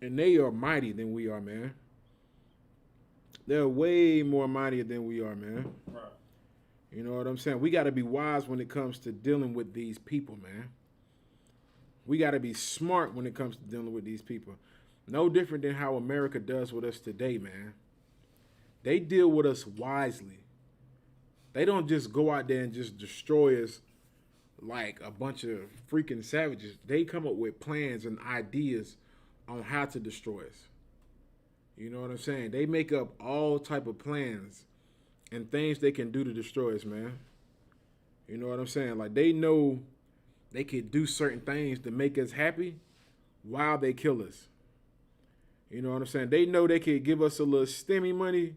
And they are mighty than we are, man. They're way more mightier than we are, man. Right. You know what I'm saying? We got to be wise when it comes to dealing with these people, man. We got to be smart when it comes to dealing with these people. No different than how America does with us today, man. They deal with us wisely. They don't just go out there and just destroy us like a bunch of freaking savages. They come up with plans and ideas on how to destroy us. You know what I'm saying? They make up all type of plans and things they can do to destroy us, man. You know what I'm saying? Like, they know they could do certain things to make us happy while they kill us. You know what I'm saying? They know they could give us a little stimmy money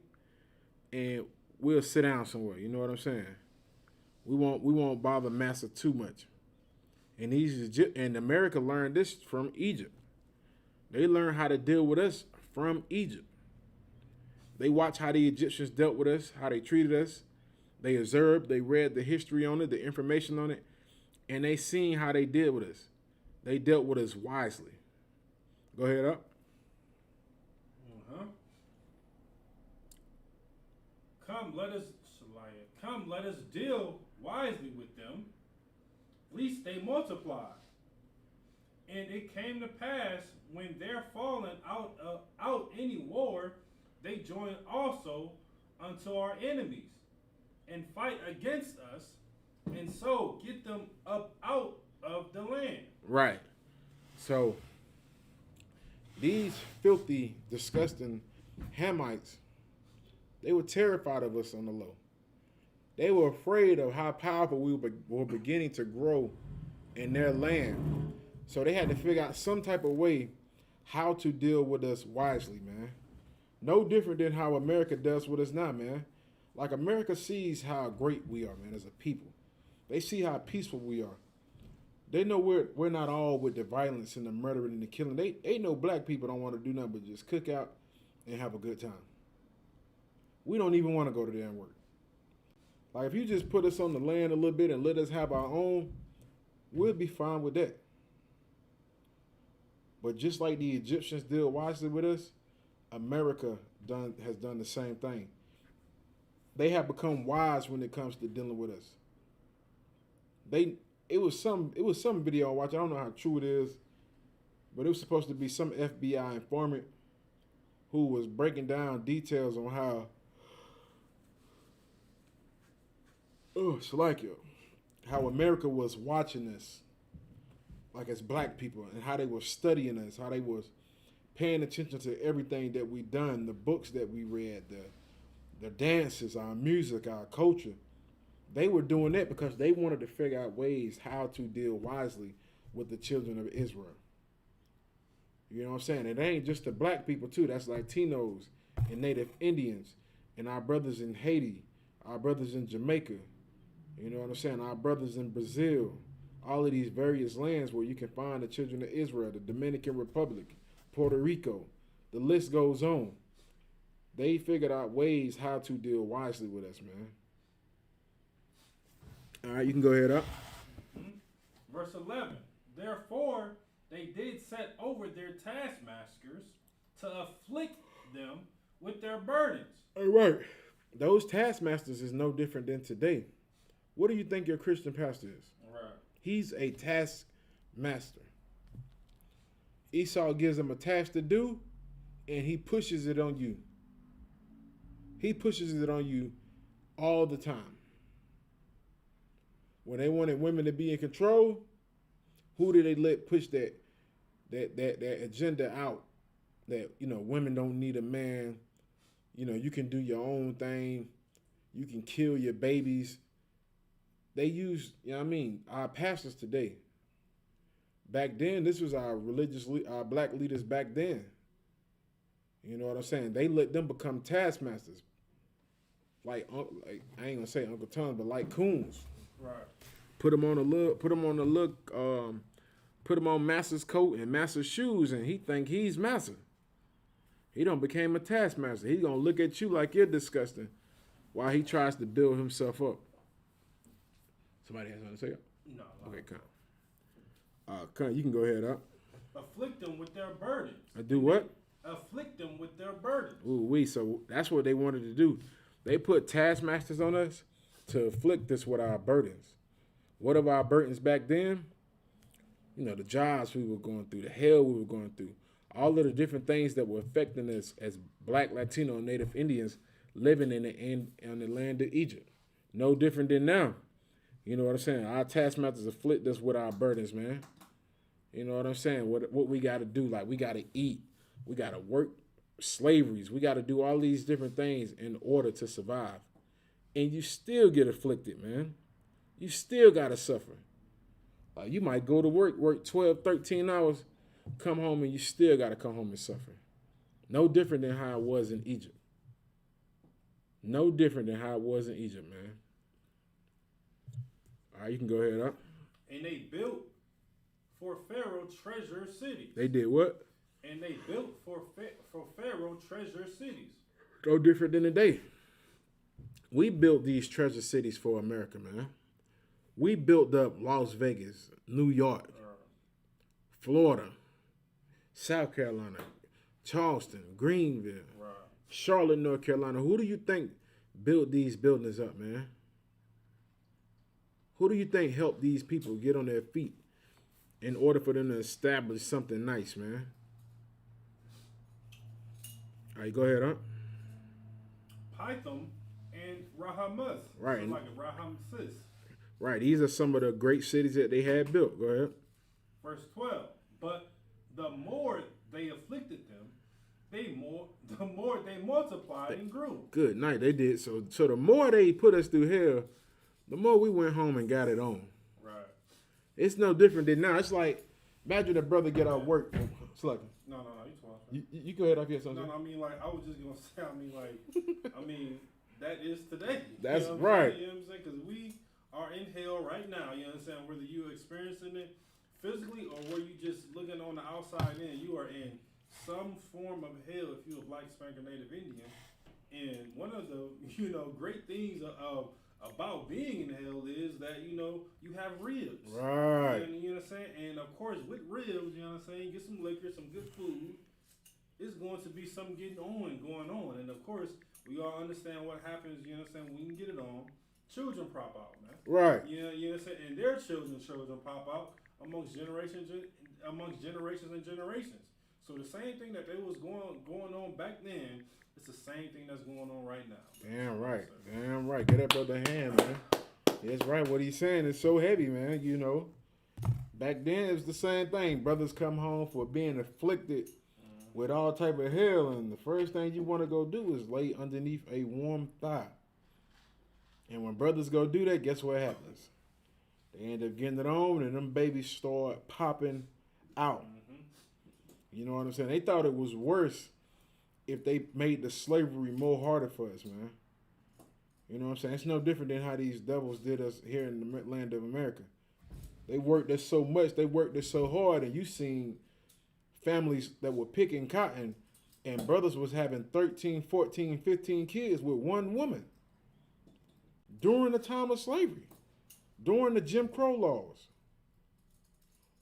and we'll sit down somewhere. You know what I'm saying? We won't bother massa too much. And America learned this from Egypt. They learned how to deal with us from Egypt. They watched how the Egyptians dealt with us, how they treated us. They observed, they read the history on it, the information on it, and they seen how they dealt with us. They dealt with us wisely. Go ahead up. Come, let us deal wisely with them, lest they multiply. And it came to pass, when they're fallen out any war, they join also unto our enemies, and fight against us, and so get them up out of the land. Right. So these filthy, disgusting Hamites, they were terrified of us on the low. They were afraid of how powerful we were beginning to grow in their land. So they had to figure out some type of way how to deal with us wisely, man. No different than how America does with us now, man. Like, America sees how great we are, man, as a people. They see how peaceful we are. They know we're not all with the violence and the murdering and the killing. They know black people don't want to do nothing but just cook out and have a good time. We don't even want to go to damn work. Like, if you just put us on the land a little bit and let us have our own, we'll be fine with that. But just like the Egyptians deal wisely with us, America has done the same thing. They have become wise when it comes to dealing with us. It was some video I watched. I don't know how true it is, but it was supposed to be some FBI informant who was breaking down details on how America was watching us, like, as black people, and how they were studying us, how they was paying attention to everything that we done, the books that we read, the dances, our music, our culture. They were doing that because they wanted to figure out ways how to deal wisely with the children of Israel. You know what I'm saying? It ain't just the black people too. That's Latinos and Native Indians and our brothers in Haiti, our brothers in Jamaica. You know what I'm saying? Our brothers in Brazil. All of these various lands where you can find the children of Israel, the Dominican Republic, Puerto Rico. The list goes on. They figured out ways how to deal wisely with us, man. All right, you can go ahead up. Verse 11. Therefore, they did set over their taskmasters to afflict them with their burdens. All right. Those taskmasters is no different than today. What do you think your Christian pastor is? Right. He's a taskmaster. Esau gives him a task to do, and he pushes it on you. He pushes it on you all the time. When they wanted women to be in control, who did they let push that agenda out? That, you know, women don't need a man. You know, you can do your own thing. You can kill your babies. They use, you know what I mean, our pastors today. Back then, this was our black leaders back then. You know what I'm saying? They let them become taskmasters. Like I ain't gonna say Uncle Tom, but like coons. Right. Put them on master's coat and master's shoes, and he think he's master. He done became a taskmaster. He gonna look at you like you're disgusting while he tries to build himself up. Somebody has something to say? No. Okay, come. You can go ahead up. Afflict them with their burdens. Do what? Afflict them with their burdens. So that's what they wanted to do. They put taskmasters on us to afflict us with our burdens. What of our burdens back then? You know, the jobs we were going through, the hell we were going through, all of the different things that were affecting us as Black, Latino, and Native Indians living in the land of Egypt. No different than now. You know what I'm saying? Our taskmasters afflict us with our burdens, man. You know what I'm saying? What we got to do, like, we got to eat. We got to work slaveries. We got to do all these different things in order to survive. And you still get afflicted, man. You still got to suffer. You might go to work 12, 13 hours, come home, and you still got to come home and suffer. No different than how it was in Egypt. No different than how it was in Egypt, man. All right, you can go ahead up. And they built for Pharaoh treasure cities. They did what? And they built for Pharaoh treasure cities. No different than today. We built these treasure cities for America, man. We built up Las Vegas, New York, Florida, South Carolina, Charleston, Greenville, Charlotte, North Carolina. Who do you think built these buildings up, man? Who do you think helped these people get on their feet in order for them to establish something nice, man? All right, go ahead, huh? Pithom and Rahamus. Right. So like a Rahamsis. Right. These are some of the great cities that they had built. Go ahead. Verse 12. But the more they afflicted them, the more they multiplied and grew. Good night. They did. So the more they put us through hell, the more we went home and got it on. Right. It's no different than now. It's like, imagine a brother get out work. No, you talking. You go ahead off here, something. No, I mean, like, I was just going to say, I mean, that is today. That's you know right. You know what I'm saying? Because we are in hell right now. You understand? Whether you're experiencing it physically or where you just looking on the outside in, you are in some form of hell if you're a Black Spanker Native Indian. And one of the, great things about being in hell is that, you have ribs. Right. You know what I'm saying? And of course, with ribs, you know what I'm saying, get some liquor, some good food, it's going to be something going on. And of course, we all understand what happens, you know what I'm saying, when you get it on. Children pop out, man. Right. You know what I'm saying? And their children pop out amongst generations and generations. So the same thing that they was going on back then, it's the same thing that's going on right now. Damn right. Damn right. Get that brother a hand, man. That's right. What he's saying is so heavy, man. Back then it was the same thing. Brothers come home for being afflicted with all type of hell, and the first thing you want to go do is lay underneath a warm thigh. And when brothers go do that, guess what happens? They end up getting it on, and them babies start popping out. You know what I'm saying? They thought it was worse if they made the slavery more harder for us, man. You know what I'm saying? It's no different than how these devils did us here in the land of America. They worked us so much, they worked us so hard, and you seen families that were picking cotton, and brothers was having 13, 14, 15 kids with one woman during the time of slavery, during the Jim Crow laws.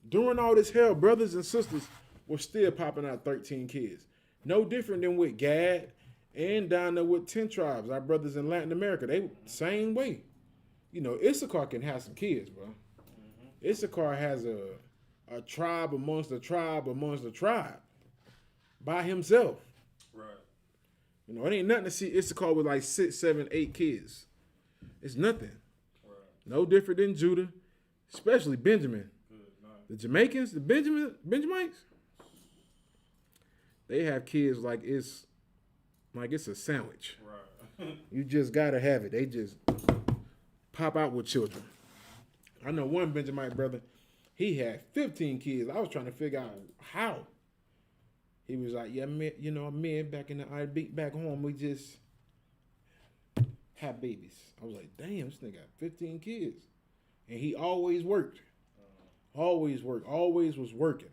During all this hell, brothers and sisters were still popping out 13 kids. No different than with Gad and down there with 10 tribes, our brothers in Latin America. They same way. Issachar can have some kids, bro. Issachar has a tribe amongst a tribe amongst a tribe by himself. Right. It ain't nothing to see Issachar with like 6, 7, 8 kids. It's nothing. Right. No different than Judah, especially Benjamin. The Jamaicans, the Benjamites, they have kids like it's a sandwich. Right. You just gotta have it. They just pop out with children. I know one Benjamite brother, he had 15 kids. I was trying to figure out how. He was like, yeah, men back in the IB, back home, we just have babies. I was like, damn, this nigga got 15 kids. And he always worked. Always worked. Always was working.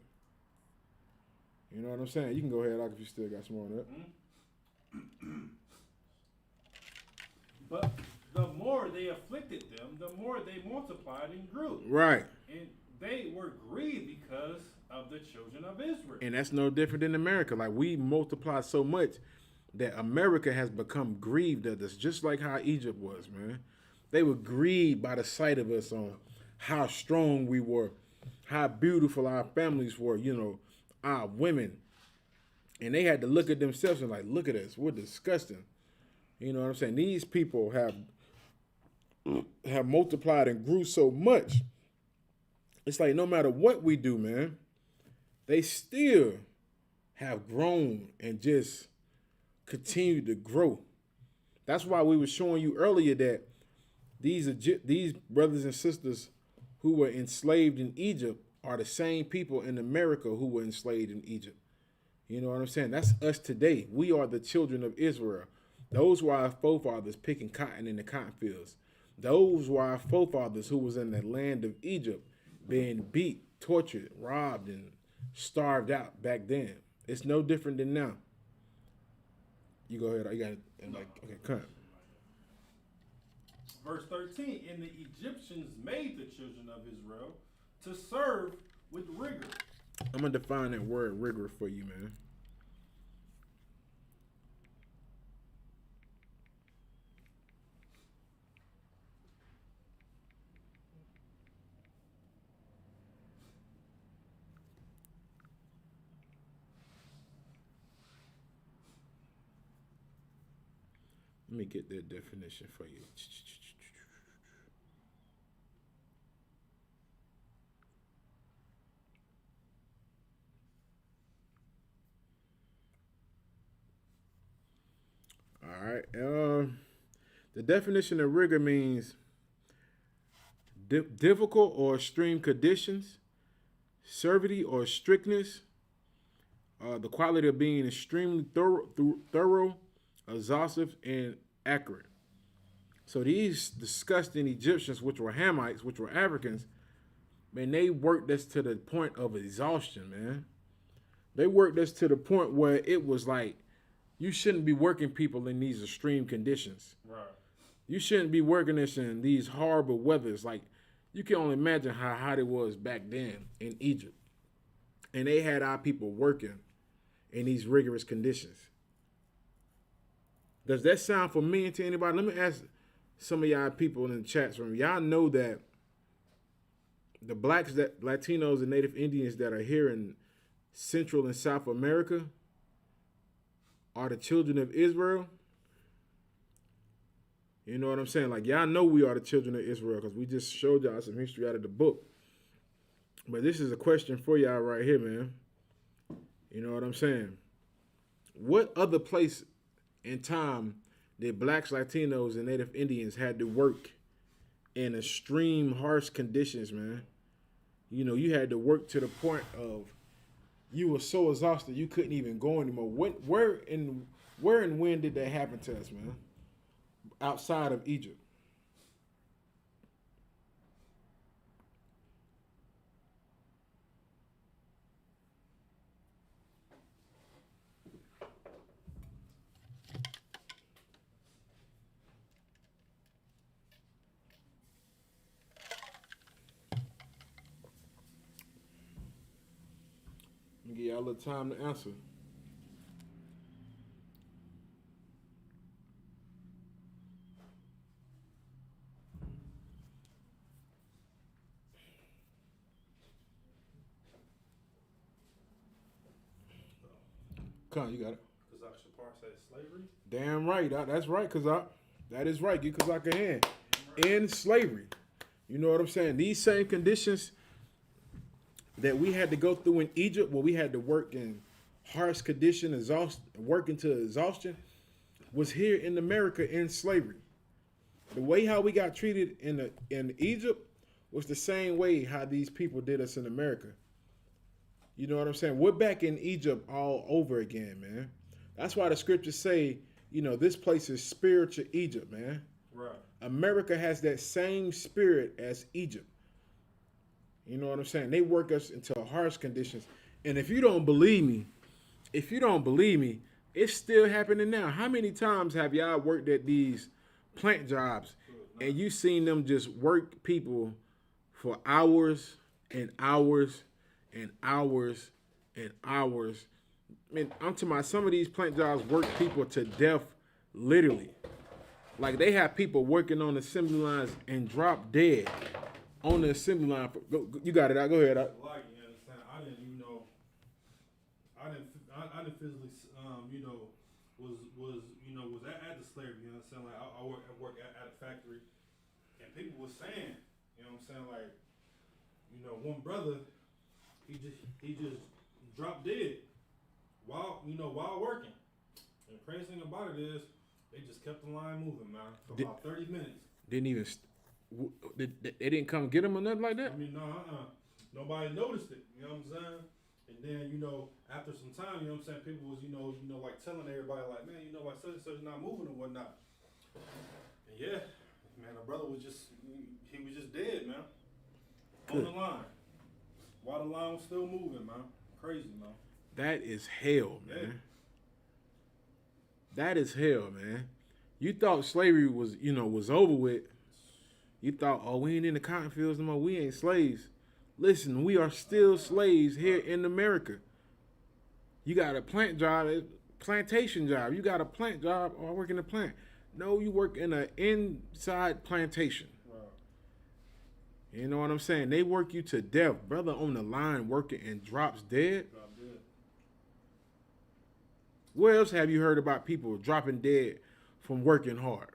You know what I'm saying? You can go ahead, if you still got some more on that. But the more they afflicted them, the more they multiplied and grew. Right. And they were grieved because of the children of Israel. And that's no different than America. Like, we multiply so much that America has become grieved at us, just like how Egypt was, man. They were grieved by the sight of us on how strong we were, how beautiful our families were, our women. And they had to look at themselves and like, look at us, we're disgusting. You know what I'm saying? These people have multiplied and grew so much. It's like no matter what we do, man, they still have grown and just continue to grow. That's why we were showing you earlier that these brothers and sisters who were enslaved in Egypt are the same people in America who were enslaved in Egypt. You know what I'm saying? That's us today. We are the children of Israel. Those were our forefathers picking cotton in the cotton fields. Those were our forefathers who was in the land of Egypt being beat, tortured, robbed, and starved out back then. It's no different than now. You go ahead. You got it. Okay, cut. Verse 13, and the Egyptians made the children of Israel to serve with rigor. I'm going to define that word rigor for you, man. Let me get that definition for you. All right. The definition of rigor means difficult or extreme conditions, severity or strictness, the quality of being extremely thorough, exhaustive, and accurate. So these disgusting Egyptians, which were Hamites, which were Africans, man, they worked us to the point of exhaustion, man. They worked us to the point where it was like, you shouldn't be working people in these extreme conditions. Right. You shouldn't be working us in these horrible weathers. Like, you can only imagine how hot it was back then in Egypt. And they had our people working in these rigorous conditions. Does that sound familiar to anybody? Let me ask some of y'all people in the chats room. Y'all know that the blacks, that Latinos, and Native Indians that are here in Central and South America are the children of Israel? You know what I'm saying? Like, y'all know we are the children of Israel because we just showed y'all some history out of the book. But this is a question for y'all right here, man. You know what I'm saying? What other place in time did blacks, Latinos, and Native Indians had to work in extreme, harsh conditions, man? You know, you had to work to the point of you were so exhausted you couldn't even go anymore. Where and when did that happen to us, man? Outside of Egypt. Let me give y'all a little time to answer. Come on, you got it. Kazak Shapar said slavery. Damn right. That's right, Kazak. That is right. Get Kazak a hand. In slavery. You know what I'm saying? These same conditions that we had to go through in Egypt, where we had to work in harsh conditions, working to exhaustion, was here in America in slavery. The way how we got treated in Egypt was the same way how these people did us in America. You know what I'm saying? We're back in Egypt all over again, man. That's why the scriptures say, you know, this place is spiritual Egypt, man. Right. America has that same spirit as Egypt. You know what I'm saying? They work us into harsh conditions. And if you don't believe me, it's still happening now. How many times have y'all worked at these plant jobs and you seen them just work people for hours and hours and hours and hours? I mean, I'm talking about some of these plant jobs work people to death, literally. Like, they have people working on assembly lines and drop dead on the assembly line. You got it out. Go ahead. Like, you understand? I didn't even know. I didn't physically, was at the slavery. You know what I'm saying? Like, I work at a factory, and people were saying, you know what I'm saying? Like, one brother, he just dropped dead while working. And the crazy thing about it is, they just kept the line moving, man, for about 30 minutes. Didn't even. They didn't come get him or nothing like that? I mean, no, nobody noticed it. You know what I'm saying? And then, you know, after some time, you know what I'm saying, people was, you know, like telling everybody, like, man, you know, like such and such not moving and whatnot. And yeah, man, the brother was just, he was just dead, man. Good. On the line. While the line was still moving, man. Crazy, man. That is hell, man. Yeah. That is hell, man. You thought slavery was, you know, was over with. You thought, oh, we ain't in the cotton fields no more. We ain't slaves. Listen, we are still slaves here in America. You got a plant job, plantation job. You got a plant job or work in a plant. No, you work in an inside plantation. Right. You know what I'm saying? They work you to death. Brother on the line working and drops dead. Drop dead. Where else have you heard about people dropping dead from working hard?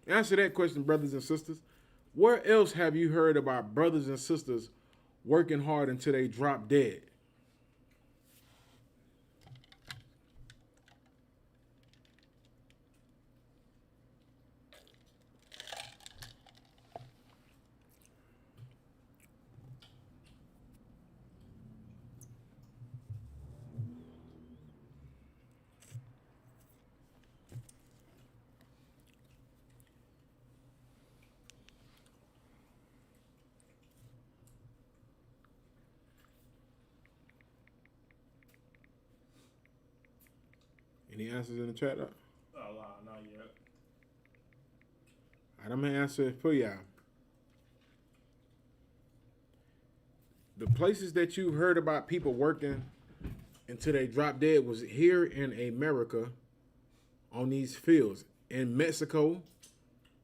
Answer that question, brothers and sisters. Where else have you heard about brothers and sisters working hard until they drop dead? Any answers in the chat? Not yet. All right, I'm going to answer it for y'all. The places that you heard about people working until they drop dead was here in America on these fields. In Mexico,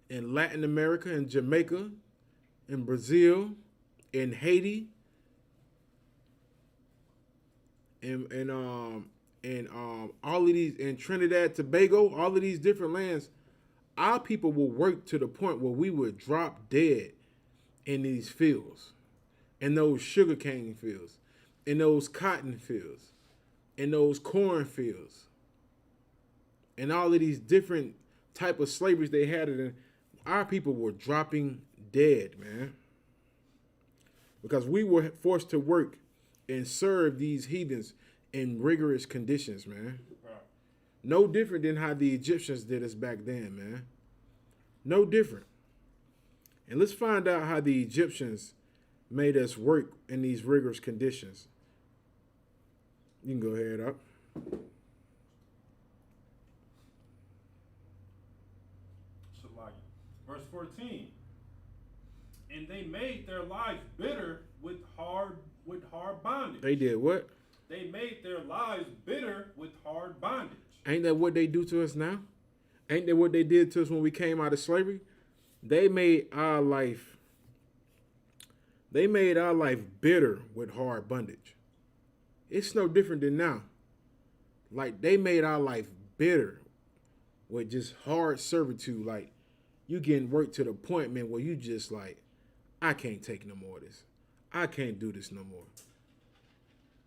in Latin America, in Jamaica, in Brazil, in Haiti, and all of these, in Trinidad, Tobago, all of these different lands, our people will work to the point where we would drop dead in these fields, in those sugarcane fields, in those cotton fields, in those corn fields, and all of these different type of slaveries they had. And our people were dropping dead, man, because we were forced to work and serve these heathens in rigorous conditions, man. Right. No different than how the Egyptians did us back then, man. No different. And let's find out how the Egyptians made us work in these rigorous conditions. You can go ahead up. Verse 14. And they made their lives bitter with hard bondage. They did what? They made their lives bitter with hard bondage. Ain't that what they do to us now? Ain't that what they did to us when we came out of slavery? They made our life bitter with hard bondage. It's no different than now. Like, they made our life bitter with just hard servitude. Like, you getting worked to the point, man, where you just like, I can't take no more of this. I can't do this no more.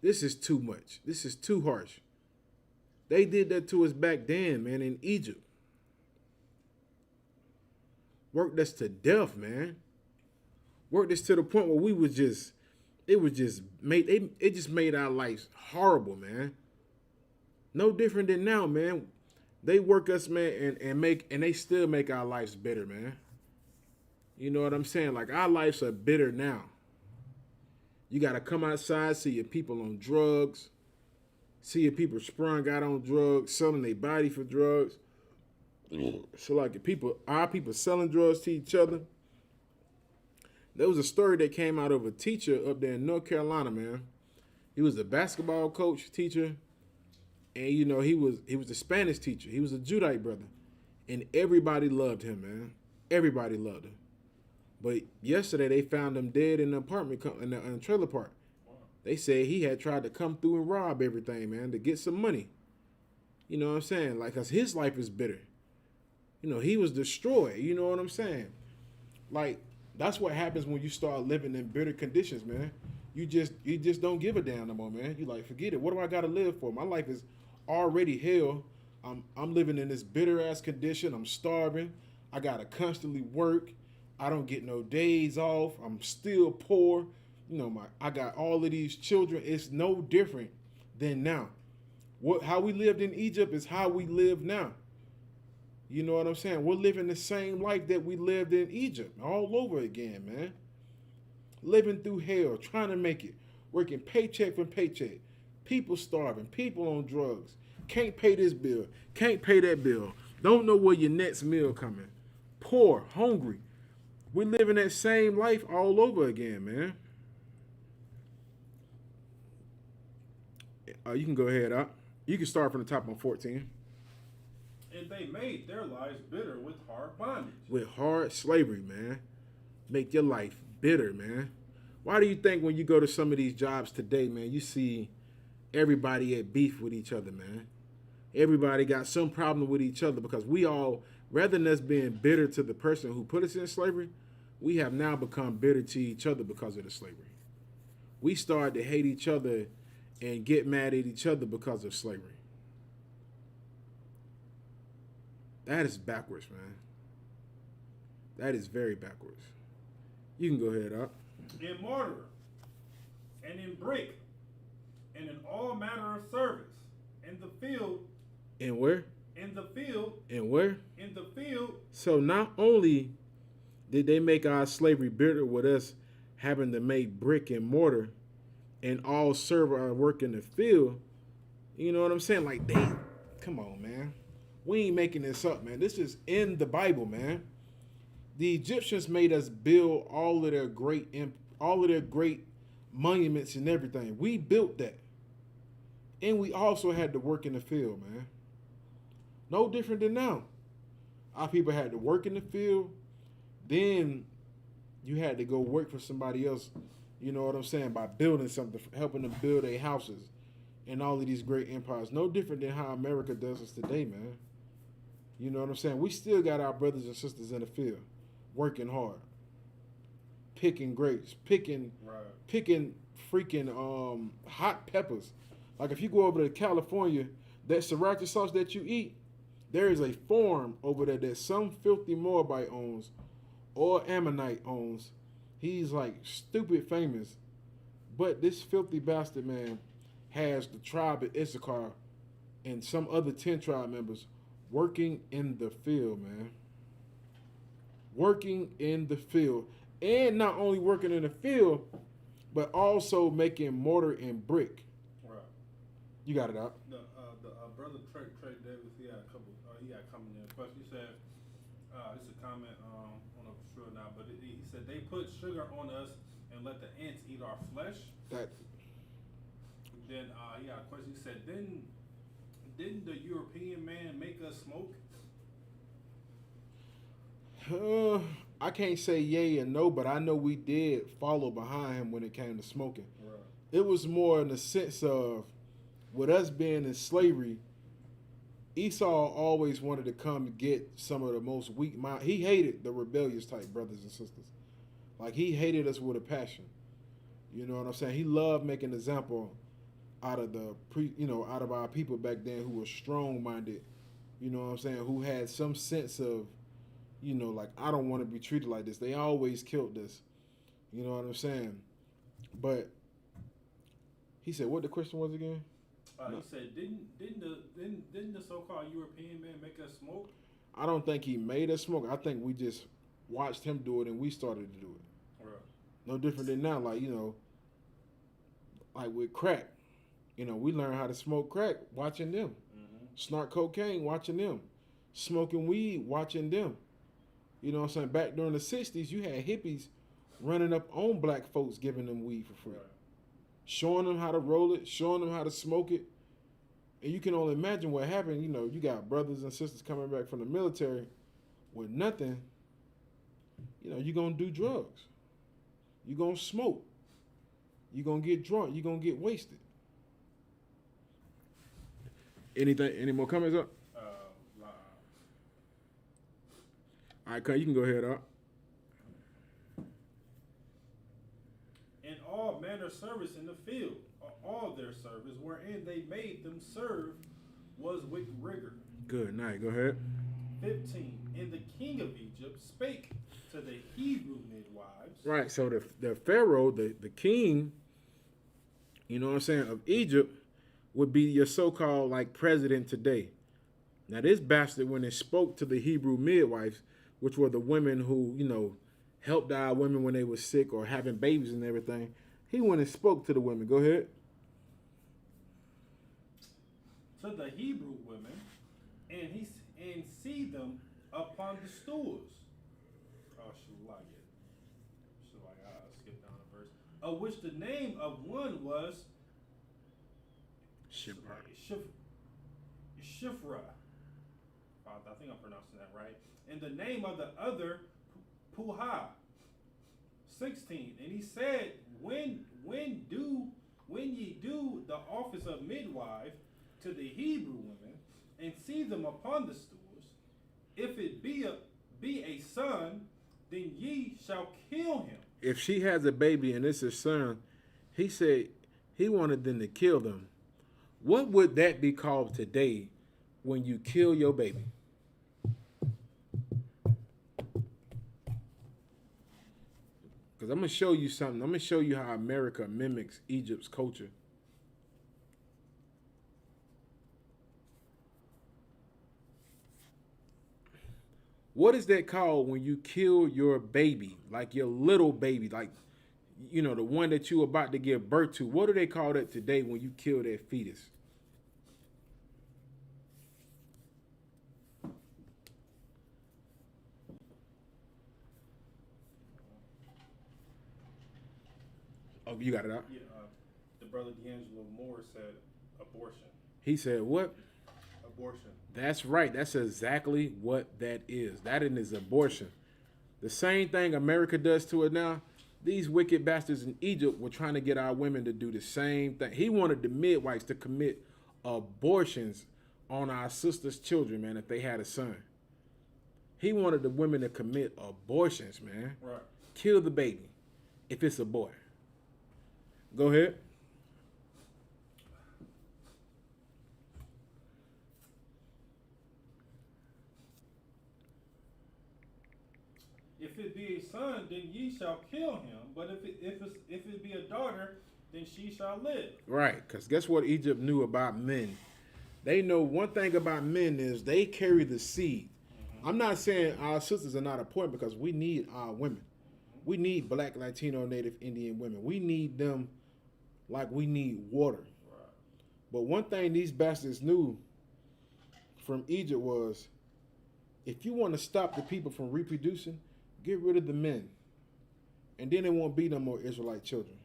This is too much. This is too harsh. They did that to us back then, man, in Egypt. Worked us to death, man. Worked us to the point where we was just, it just made our lives horrible, man. No different than now, man. They work us, man, and they still make our lives bitter, man. You know what I'm saying? Like, our lives are bitter now. You got to come outside, see your people on drugs, see your people sprung out on drugs, selling their body for drugs. So, like, our people selling drugs to each other. There was a story that came out of a teacher up there in North Carolina, man. He was a basketball coach, teacher, and, you know, he was a Spanish teacher. He was a Judite brother, and everybody loved him, man. Everybody loved him. But yesterday they found him dead in the apartment, in the trailer park. Wow. They said he had tried to come through and rob everything, man, to get some money. You know what I'm saying? Like, cause his life is bitter. You know, he was destroyed. You know what I'm saying? Like, that's what happens when you start living in bitter conditions, man. You just don't give a damn no more, man. You like, forget it. What do I gotta live for? My life is already hell. I'm living in this bitter ass condition. I'm starving. I gotta constantly work. I don't get no days off. I'm still poor. I got all of these children. It's no different than now. How we lived in Egypt is how we live now. You know what I'm saying? We're living the same life that we lived in Egypt all over again, man. Living through hell, trying to make it, working paycheck for paycheck. People starving, people on drugs. Can't pay this bill, can't pay that bill. Don't know where your next meal coming. Poor, hungry. We're living that same life all over again, man. You can go ahead up. You can start from the top on 14. And they made their lives bitter with hard bondage. With hard slavery, man. Make your life bitter, man. Why do you think when you go to some of these jobs today, man, you see everybody at beef with each other, man? Everybody got some problem with each other because we all, rather than us being bitter to the person who put us in slavery, we have now become bitter to each other because of the slavery. We started to hate each other and get mad at each other because of slavery. That is backwards, man. That is very backwards. You can go ahead up. In mortar, and in brick, and in all manner of service, in the field. In where? In the field. In where? In the field. So not only did they make our slavery bitter with us having to make brick and mortar and all serve our work in the field, you know what I'm saying? Like come on, man. We ain't making this up, man. This is in the Bible, man. The Egyptians made us build all of their great monuments and everything. We built that. And we also had to work in the field, man. No different than now. Our people had to work in the field. Then you had to go work for somebody else, you know what I'm saying, by building something, helping them build their houses and all of these great empires. No different than how America does us today, man. You know what I'm saying? We still got our brothers and sisters in the field, working hard, picking grapes, picking freaking hot peppers. Like if you go over to California, that sriracha sauce that you eat, there is a farm over there that some filthy Moabite owns or Ammonite owns. He's like stupid famous. But this filthy bastard, man, has the tribe of Issachar and some other 10 tribe members working in the field, man. Working in the field. And not only working in the field, but also making mortar and brick. Right. You got it out. The brother Trey Davis, he had a couple. He had coming in a question. He said, "It's a comment. I don't know for sure now, but he said they put sugar on us and let the ants eat our flesh." That. Then he had a question. He said, "Didn't the European man make us smoke?" I can't say yay and no, but I know we did follow behind him when it came to smoking. Right. It was more in the sense of, with us being in slavery, Esau always wanted to come get some of the most weak mind. He hated the rebellious type brothers and sisters. Like he hated us with a passion. You know what I'm saying? He loved making an example out of out of our people back then who were strong-minded. You know what I'm saying? Who had some sense of, like, I don't want to be treated like this. They always killed us. You know what I'm saying? But he said, what the question was again? He said, didn't the so-called European man make us smoke? I don't think he made us smoke. I think we just watched him do it and we started to do it. Right. No different than now. Like, like with crack. We learned how to smoke crack watching them. Mm-hmm. Snort cocaine watching them. Smoking weed watching them. You know what I'm saying? Back during the 60s, you had hippies running up on black folks giving them weed for free. Right. Showing them how to roll it, showing them how to smoke it. And you can only imagine what happened. You got brothers and sisters coming back from the military with nothing. You're going to do drugs. You're going to smoke. You're going to get drunk. You're going to get wasted. Any more comments up? All right, you can go ahead up. In all manner service in the field, all their service, wherein they made them serve, was with rigor. Good night. Go ahead. 15. And the king of Egypt spake to the Hebrew midwives. Right. So the Pharaoh, the king, you know what I'm saying, of Egypt, would be your so-called like president today. Now this bastard, when it spoke to the Hebrew midwives, which were the women who, you know, helped our women when they were sick or having babies and everything, he went and spoke to the women. Go ahead. To the Hebrew women, and see them upon the stools. Oh, I skipped down a verse. Of which the name of one was Shifra. I think I'm pronouncing that right. And the name of the other, Puha. 16. And he said, when ye do the office of midwife to the Hebrew women, and see them upon the stools, if it be a son, then ye shall kill him. If she has a baby and it's his son, he said he wanted them to kill them. What would that be called today when you kill your baby? Because I'm going to show you something. I'm going to show you how America mimics Egypt's culture. What is that called when you kill your baby, like your little baby, like, you know, the one that you about to give birth to? What do they call that today when you kill that fetus? Oh, you got it out? Yeah, the brother D'Angelo Moore said abortion. He said what? Abortion. That's right. That's exactly what that is. That is abortion. The same thing America does to it now. These wicked bastards in Egypt were trying to get our women to do the same thing. He wanted the midwives to commit abortions on our sisters' children, man, if they had a son. He wanted the women to commit abortions, man. Right. Kill the baby if it's a boy. Go ahead. If it be a son, then ye shall kill him. But if it be a daughter, then she shall live. Right, because guess what Egypt knew about men? They know one thing about men is they carry the seed. Mm-hmm. I'm not saying our sisters are not important because we need our women. We need Black, Latino, Native, Indian women. We need them like we need water. Right. But one thing these bastards knew from Egypt was, if you want to stop the people from reproducing, get rid of the men. And then there won't be no more Israelite children.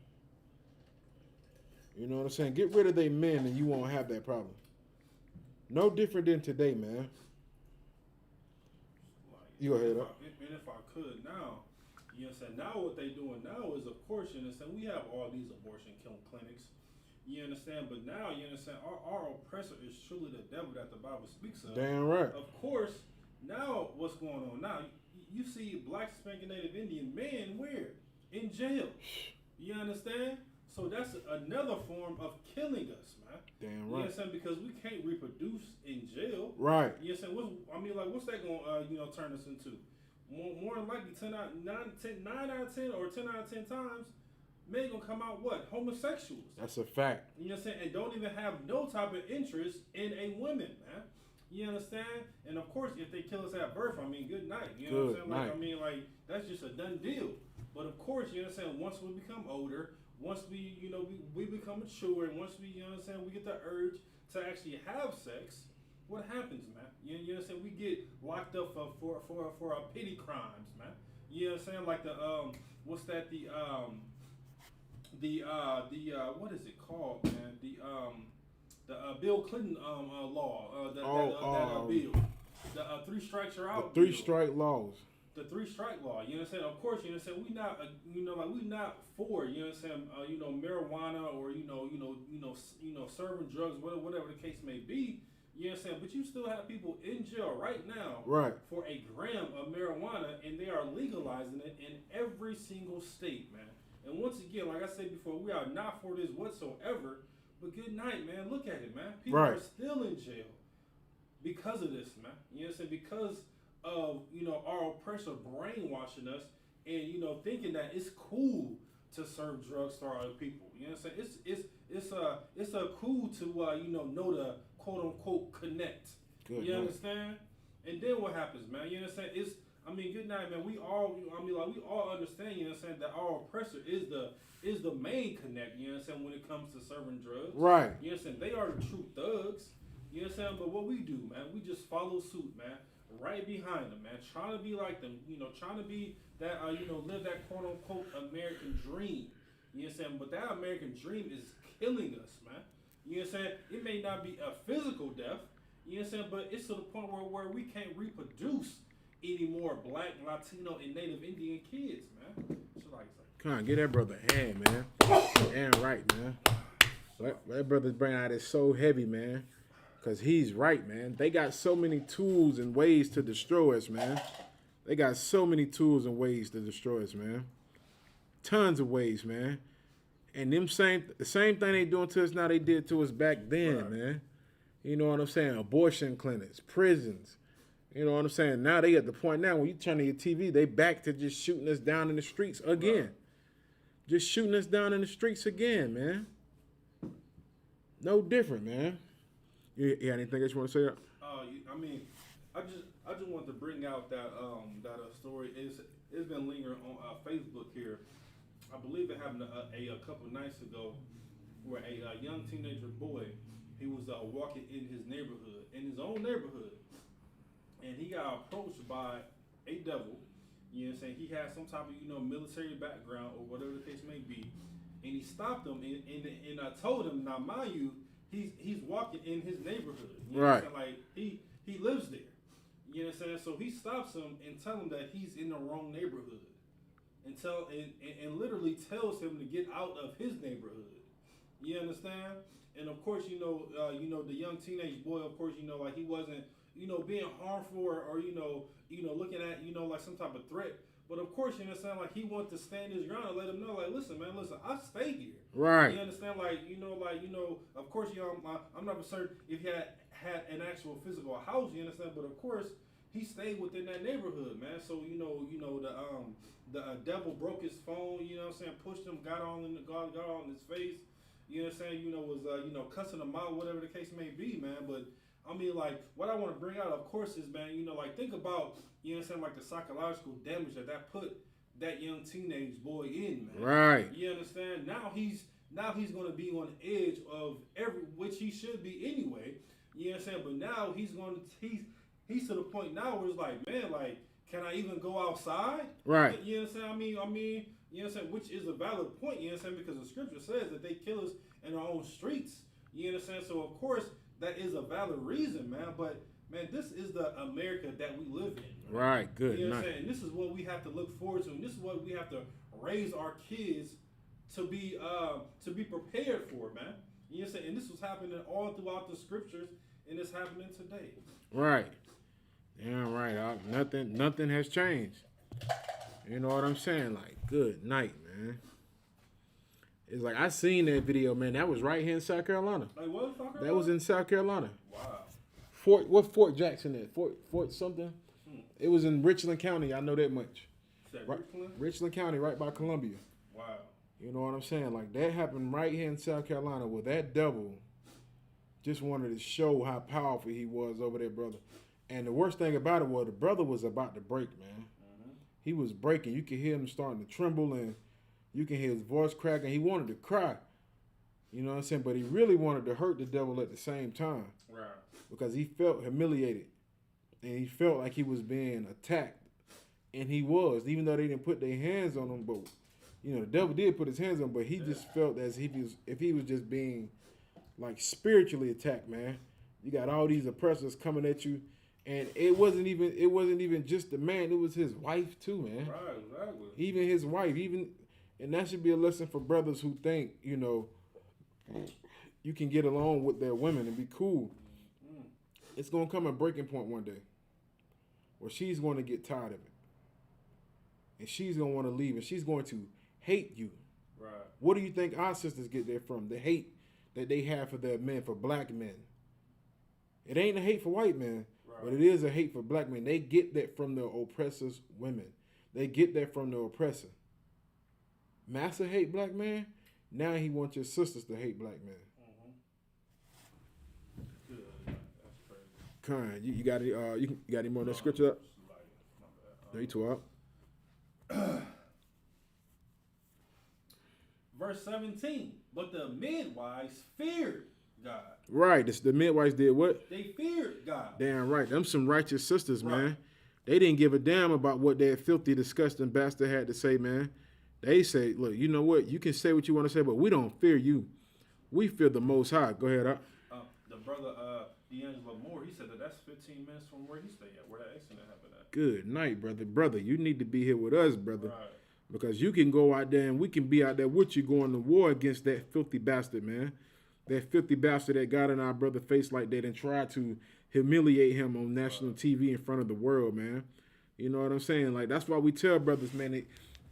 You know what I'm saying? Get rid of their men and you won't have that problem. No different than today, man. You go ahead. And if I could now, you know what I'm saying? Now what they doing now is, of course, you understand, we have all these abortion killing clinics. You understand? But now, you understand, our oppressor is truly the devil that the Bible speaks of. Damn right. Of course, now what's going on now? You see Black spanking Native Indian men where? In jail. You understand? So that's another form of killing us, man. Damn right. You understand? Because we can't reproduce in jail. Right. You understand? What's that going to turn us into? More than likely, 9 out of 10 or 10 out of 10 times, men gonna come out what? Homosexuals. That's a fact. You know what I'm saying? And don't even have no type of interest in a woman, man. You understand? And of course, if they kill us at birth, I mean, good night. You know what I'm saying? Like, that's just a done deal. But of course, you know what I'm saying? Once we become older, once we become mature, and once we, you know what I'm saying, we get the urge to actually have sex, what happens, man? You know what I'm saying? We get locked up for petty crimes, man. You know what I'm saying? Like what's that? What is it called, man? The Bill Clinton law. That bill. The 3 strikes are out. The 3 strike laws. The 3 strike law. You know what I'm saying? Of course, you know what I'm saying. We not, we not for, you know what I'm saying, marijuana or serving drugs, whatever the case may be. You know what I'm saying? But you still have people in jail right now for a gram of marijuana, and they are legalizing it in every single state, man. And once again, like I said before, we are not for this whatsoever. But good night, man. Look at it, man. People are still in jail. because of this, man. You know what I'm saying? Because of, you know, our oppressor brainwashing us and, you know, thinking that it's cool to serve drugs to other people. You know what I'm saying? It's cool to you know the quote unquote connect. Good You night. understand? And then what happens, man? You know what I'm saying? Good night, man. We all understand, you know what I'm saying, that our oppressor is the main connect, you know what I'm saying, when it comes to serving drugs. Right. You know what I'm saying? They are the true thugs. You know what I'm saying? But what we do, man, we just follow suit, man. Right behind them, man. Trying to be like them, you know, trying to be that, you know, live that quote unquote American dream. You know what I'm saying? But that American dream is killing us, man. You know what I'm saying? It may not be a physical death, you know what I'm saying, but it's to the point where we can't reproduce any more Black, Latino, and Native Indian kids, man. So like, Come on, get that brother a hand, man. Damn right, man. That brother's brain out is so heavy, man. Because he's right, man. They got so many tools and ways to destroy us, man. They got so many tools and ways to destroy us, man. Tons of ways, man. And the same thing they doing to us now they did to us back then, right, man. You know what I'm saying? Abortion clinics, prisons. You know what I'm saying? Now they at the point now when you turn on your TV, they back to just shooting us down in the streets again. Right. Just shooting us down in the streets again, man. No different, man. You got anything else you want to say? I mean, I just want to bring out that story. It's been lingering on Facebook here. I believe it happened a couple nights ago, where a young teenager boy, he was walking in his own neighborhood, and he got approached by a devil. You know what I'm saying? He had some type of, you know, military background or whatever the case may be, and he stopped him and I told him, now mind you, he's walking in his neighborhood. You know right. What I'm saying? Like he lives there. You know what I'm saying? So he stops him and tell him that he's in the wrong neighborhood. And literally tells him to get out of his neighborhood. You understand? And of course, you know, the young teenage boy, of course, you know, like he wasn't, you know, being harmful or you know, looking at, you know, like some type of threat. But of course, you understand, like he wanted to stand his ground and let him know, like, listen, man, I stay here. Right. You understand, like, you know, of course, you know, I'm not certain if he had an actual physical house, you understand, but of course, he stayed within that neighborhood, man. So you know the devil broke his phone, you know what I'm saying, pushed him, got on his face, you know what I'm saying, you know, was you know, cussing him out, whatever the case may be, man. But I mean, like, what I want to bring out, of course, is, man, you know, like, think about, you know what I'm saying, like the psychological damage that put that young teenage boy in, man. Right. You understand? Now he's going to be on the edge of which he should be anyway. You know what I'm saying? But now he's to the point now where it's like, man, like, can I even go outside? Right. You know what I'm saying? I mean, you know what I'm saying? Which is a valid point, you know what I'm saying? Because the scripture says that they kill us in our own streets. You know what I'm saying? So, of course, that is a valid reason, man. But, man, this is the America that we live in. Right. Good. You know what I'm saying? And this is what we have to look forward to. And this is what we have to raise our kids to be prepared for, man. You know what I'm saying? And this was happening all throughout the scriptures, and it's happening today. Right. Yeah, right. Nothing has changed. You know what I'm saying? Like, good night, man. It's like, I seen that video, man. That was right here in South Carolina. Like, what? South Carolina? That was in South Carolina. Wow. Fort Jackson at? Fort something? It was in Richland County. I know that much. Is that right, Richland? Richland County, right by Columbia. Wow. You know what I'm saying? Like, that happened right here in South Carolina where that devil just wanted to show how powerful he was over there, brother. And the worst thing about it was the brother was about to break, man. Mm-hmm. He was breaking. You could hear him starting to tremble, and you can hear his voice cracking. He wanted to cry. You know what I'm saying? But he really wanted to hurt the devil at the same time. Right. Because he felt humiliated. And he felt like he was being attacked. And he was, even though they didn't put their hands on him. But, you know, the devil did put his hands on him, but he just felt as if he was just being, like, spiritually attacked, man. You got all these oppressors coming at you. And it wasn't even just the man, it was his wife too, man. Right, exactly. Even his wife, and that should be a lesson for brothers who think, you know, you can get along with their women and be cool. Mm. It's gonna come a breaking point one day where she's going to get tired of it. And she's gonna want to leave, and she's going to hate you. Right. What do you think our sisters get there from? The hate that they have for their men, for black men. It ain't a hate for white men, but it is a hate for black men. They get that from the oppressor's women. They get that from the oppressor. Master hate black man. Now he wants your sisters to hate black men. Good. That's crazy. Con, you got any? You got any more of that scripture up? 3:12. Verse 17. But the midwives feared God. Right. The midwives did what? They feared God. Damn right. Them some righteous sisters, Right. man. They didn't give a damn about what that filthy, disgusting bastard had to say, man. They say, look, you know what? You can say what you want to say, but we don't fear you. We fear the Most High. Go ahead, The brother D'Angelo Moore, he said that's 15 minutes from where he stayed at, where that accident happened at. Good night, brother. Brother, you need to be here with us, brother. Right. Because you can go out there and we can be out there with you going to war against that filthy bastard, man. That filthy bastard that got in our brother face like that and tried to humiliate him on national TV in front of the world, man. You know what I'm saying? Like, that's why we tell brothers, man,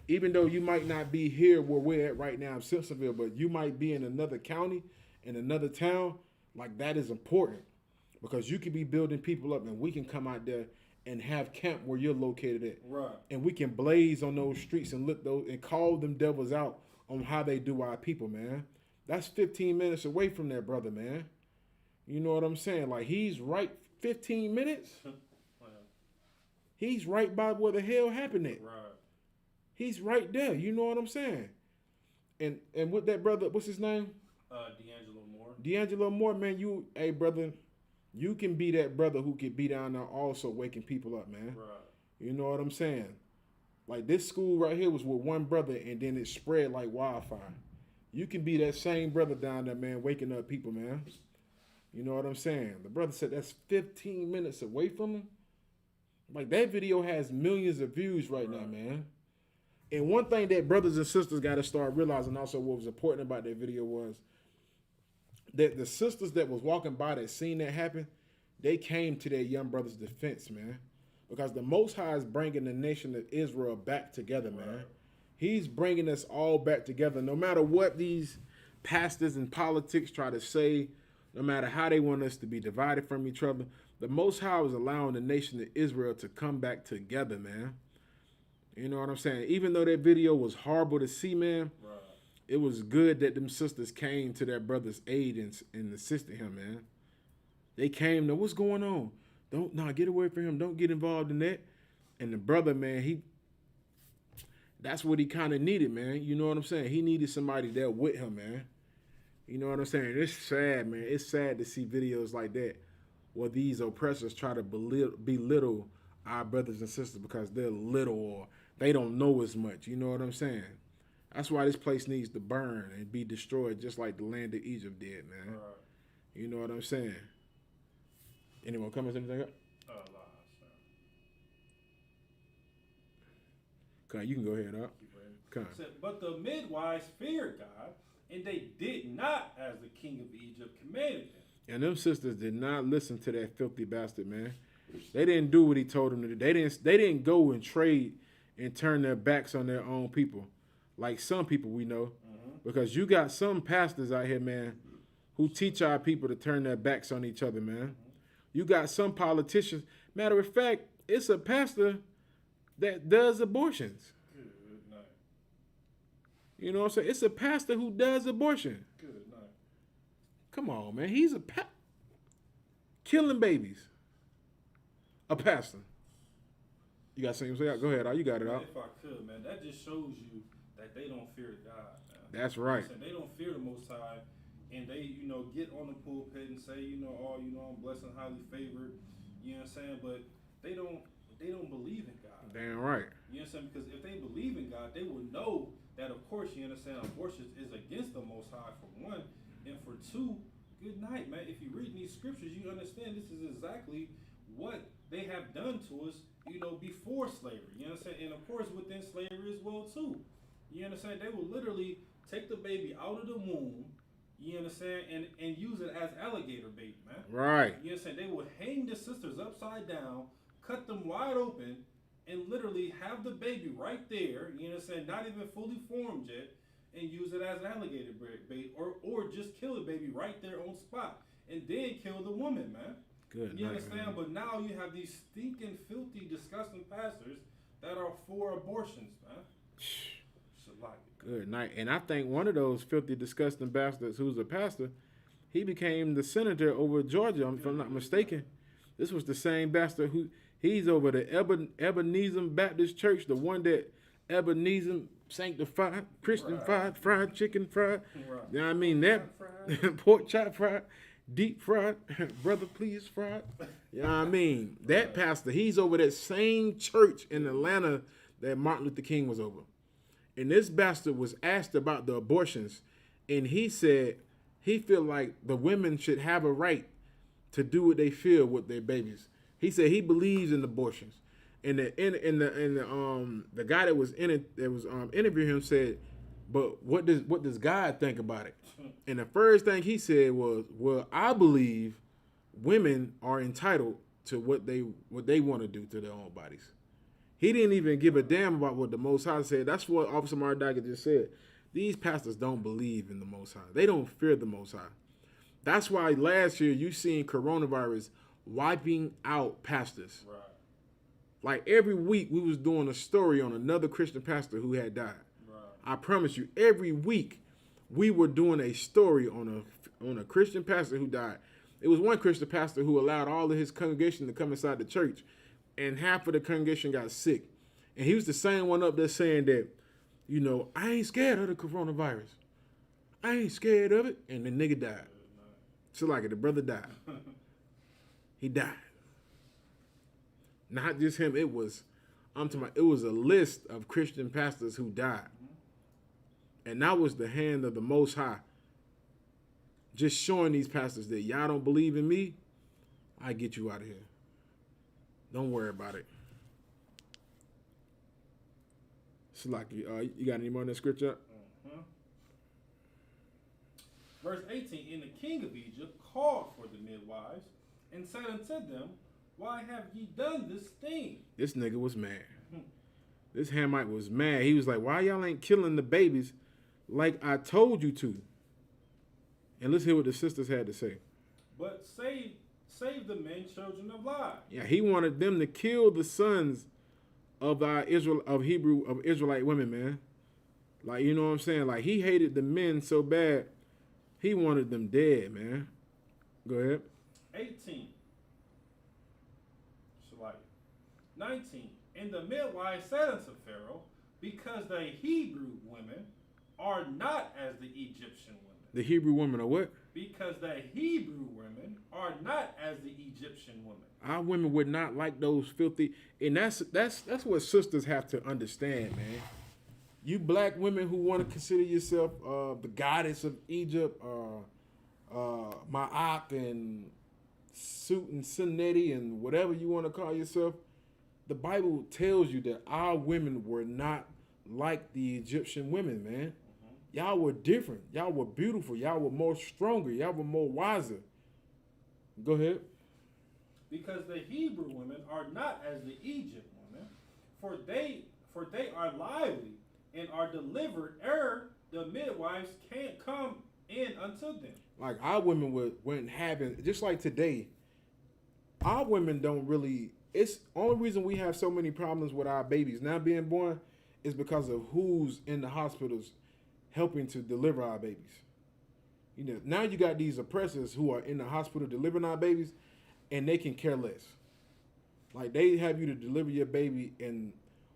even though you might not be here where we're at right now in Simpsonville, but you might be in another county, in another town, like that is important. Because you can be building people up and we can come out there and have camp where you're located at. Right. And we can blaze on those streets and look those and call them devils out on how they do our people, man. That's 15 minutes away from that brother, man. You know what I'm saying? Like, he's right 15 minutes. He's right by where the hell happened at. Right. He's right there. You know what I'm saying? And with that brother, what's his name? D'Angelo Moore. D'Angelo Moore, man, hey, brother, you can be that brother who can be down there also waking people up, man. Right. You know what I'm saying? Like, this school right here was with one brother, and then it spread like wildfire. You can be that same brother down there, man, waking up people, man. You know what I'm saying? The brother said that's 15 minutes away from him. Like, that video has millions of views right now, man. And one thing that brothers and sisters got to start realizing also what was important about that video was that the sisters that was walking by that seen that happen, they came to their young brother's defense, man. Because the Most High is bringing the nation of Israel back together, man. He's bringing us all back together. No matter what these pastors and politics try to say, no matter how they want us to be divided from each other, the Most High is allowing the nation of Israel to come back together, man. You know what I'm saying? Even though that video was horrible to see, man, it was good that them sisters came to their brother's aid and assisted him, man. They came to, what's going on? Get away from him. Don't get involved in that. And the brother, man, that's what he kind of needed, man. You know what I'm saying? He needed somebody there with him, man. You know what I'm saying? It's sad, man. It's sad to see videos like that where these oppressors try to belittle our brothers and sisters because they're little or they don't know as much. You know what I'm saying? That's why this place needs to burn and be destroyed just like the land of Egypt did, man. Right. You know what I'm saying? Anyone comments anything up? Okay, you can go ahead, up. But the midwives feared God, and they did not as the king of Egypt commanded them. And them sisters did not listen to that filthy bastard, man. They didn't do what he told them to do. They didn't go and trade and turn their backs on their own people, like some people we know. Because you got some pastors out here, man, who teach our people to turn their backs on each other, man. You got some politicians. Matter of fact, it's a pastor that does abortions. Good night. You know what I'm saying? It's a pastor who does abortion. Good night. Come on, man. He's killing babies. A pastor. You got something to say? Go ahead. You got it out. If I could, man, that just shows you that they don't fear God, man. That's right. They don't fear the Most High, and they, get on the pulpit and say, I'm blessed and highly favored. You know what I'm saying? But they don't believe in God. Damn right. You understand? Because if they believe in God, they will know that, of course, you understand, abortion is against the Most High, for one. And for two, good night, man. If you read these scriptures, you understand this is exactly what they have done to us, before slavery. You understand? And, of course, within slavery as well, too. You understand? They will literally take the baby out of the womb, you understand, and use it as alligator bait, man. Right. You understand? They will hang the sisters upside down, cut them wide open, and literally have the baby right there, you understand, not even fully formed yet, and use it as alligator bait, or just kill the baby right there on spot, and then kill the woman, man. Good You night, understand? man. But now you have these stinking, filthy, disgusting pastors that are for abortions, man. Should like it. Good night. And I think one of those filthy, disgusting bastards who's a pastor, he became the senator over Georgia, if I'm not mistaken. This was the same bastard who, he's over the Ebenezer Baptist Church, the one that Ebenezer sanctified, Christian fried chicken fried. Right. You know what I mean? That pork chop fried, deep fried, brother please fried. You know what I mean? That pastor, he's over that same church in Atlanta that Martin Luther King was over. And this bastard was asked about the abortions, and he said he feel like the women should have a right to do what they feel with their babies. He said he believes in abortions, and the guy that was in it that was interviewing him said, but what does God think about it? And the first thing he said was, well, I believe women are entitled to what they want to do to their own bodies. He didn't even give a damn about what the Most High said. That's what Officer Mardaka just said. These pastors don't believe in the Most High. They don't fear the Most High. That's why last year you seen coronavirus wiping out pastors. Right. Like every week we was doing a story on another Christian pastor who had died. Right. I promise you, every week we were doing a story on a Christian pastor who died. It was one Christian pastor who allowed all of his congregation to come inside the church, and half of the congregation got sick. And he was the same one up there saying that, you know, I ain't scared of the coronavirus. I ain't scared of it. And the nigga died. So like it, the brother died. He died. Not just him, it was a list of Christian pastors who died. And that was the hand of the Most High. Just showing these pastors that y'all don't believe in me, I get you out of here. Don't worry about it. So like, you got any more in that scripture? Verse 18, and the king of Egypt called for the midwives and said unto them, why have ye done this thing? This nigga was mad. This Hamite was mad. He was like, why y'all ain't killing the babies like I told you to? And let's hear what the sisters had to say. But save the men children of lies. Yeah, he wanted them to kill the sons of Israelite women, man. Like, you know what I'm saying? Like, he hated the men so bad, he wanted them dead, man. Go ahead. 18. Shalai. 19. And the midwife said unto Pharaoh, because the Hebrew women are not as the Egyptian women. The Hebrew women are what? Because the Hebrew women are not as the Egyptian women. Our women would not like those filthy, and that's what sisters have to understand, man. You black women who want to consider yourself the goddess of Egypt, Ma'ak and Sut and Suneti and whatever you want to call yourself, the Bible tells you that our women were not like the Egyptian women, man. Y'all were different. Y'all were beautiful. Y'all were more stronger. Y'all were more wiser. Go ahead. Because the Hebrew women are not as the Egypt women, for they are lively and are delivered ere the midwives can't come in unto them. Like our women wouldn't having, just like today, our women don't really, it's only reason we have so many problems with our babies now being born is because of who's in the hospitals helping to deliver our babies. You know, now you got these oppressors who are in the hospital delivering our babies, and they can care less. Like, they have you to deliver your baby in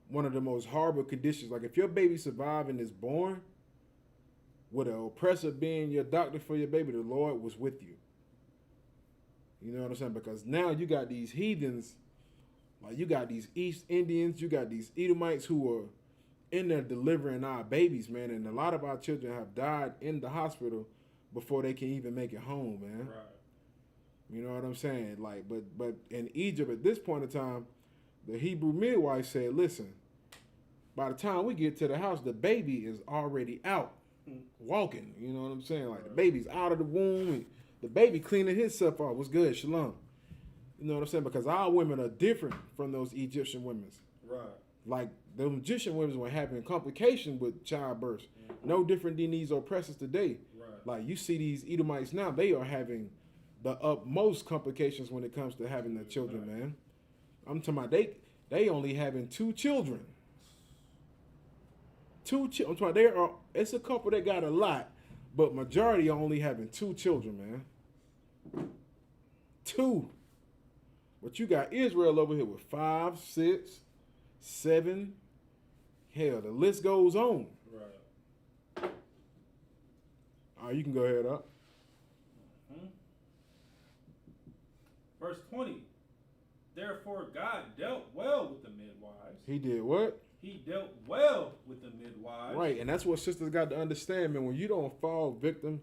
one of the most horrible conditions. Like, if your baby survived and is born, with an oppressor being your doctor for your baby, the Lord was with you. You know what I'm saying? Because now you got these heathens, like you got these East Indians, you got these Edomites who are in there delivering our babies, man. And a lot of our children have died in the hospital before they can even make it home, man. Right. You know what I'm saying? Like, but in Egypt at this point in time, the Hebrew midwife said, listen, by the time we get to the house, the baby is already out walking. You know what I'm saying? Like, the baby's out of the womb, and the baby cleaning himself off. What's good? Shalom. You know what I'm saying? Because our women are different from those Egyptian women. Right. Like, the Egyptian women were having complications with childbirth. No different than these oppressors today. Right. Like, you see these Edomites now, they are having the utmost complications when it comes to having their children, man. I'm talking about they only having 2 children. 2 children. I'm talking about it's a couple that got a lot, but majority are only having 2 children, man. 2. But you got Israel over here with 5, 6, 7. Hell, the list goes on. Right. All right, you can go ahead up. Verse 20. Therefore God dealt well with the midwives. He did what? He dealt well with the midwives. Right, and that's what sisters got to understand, man. When you don't fall victim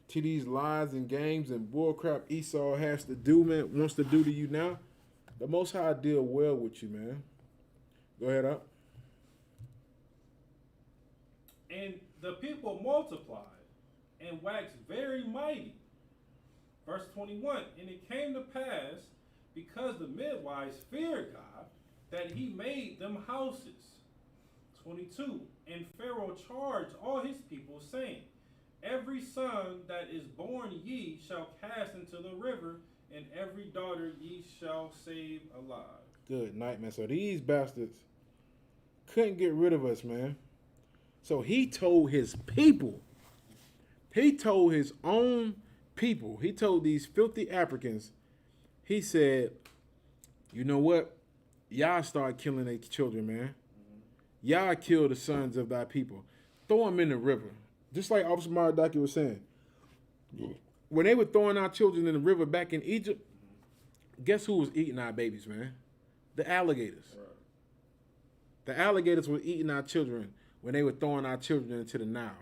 to these lies and games and bullcrap Esau has to do, man, wants to do to you now, the Most High deal well with you, man. Go ahead up. And the people multiplied and waxed very mighty. Verse 21, and it came to pass, because the midwives feared God, that he made them houses. 22, and Pharaoh charged all his people, saying, every son that is born ye shall cast into the river, and every daughter ye shall save alive. Good night, man. So these bastards couldn't get rid of us, man. So he told his people, he told his own people, he told these filthy Africans, he said, you know what? Y'all start killing their children, man. Y'all kill the sons of thy people. Throw them in the river. Just like Officer Maradaki was saying. When they were throwing our children in the river back in Egypt, guess who was eating our babies, man? The alligators. Right. The alligators were eating our children when they were throwing our children into the Nile.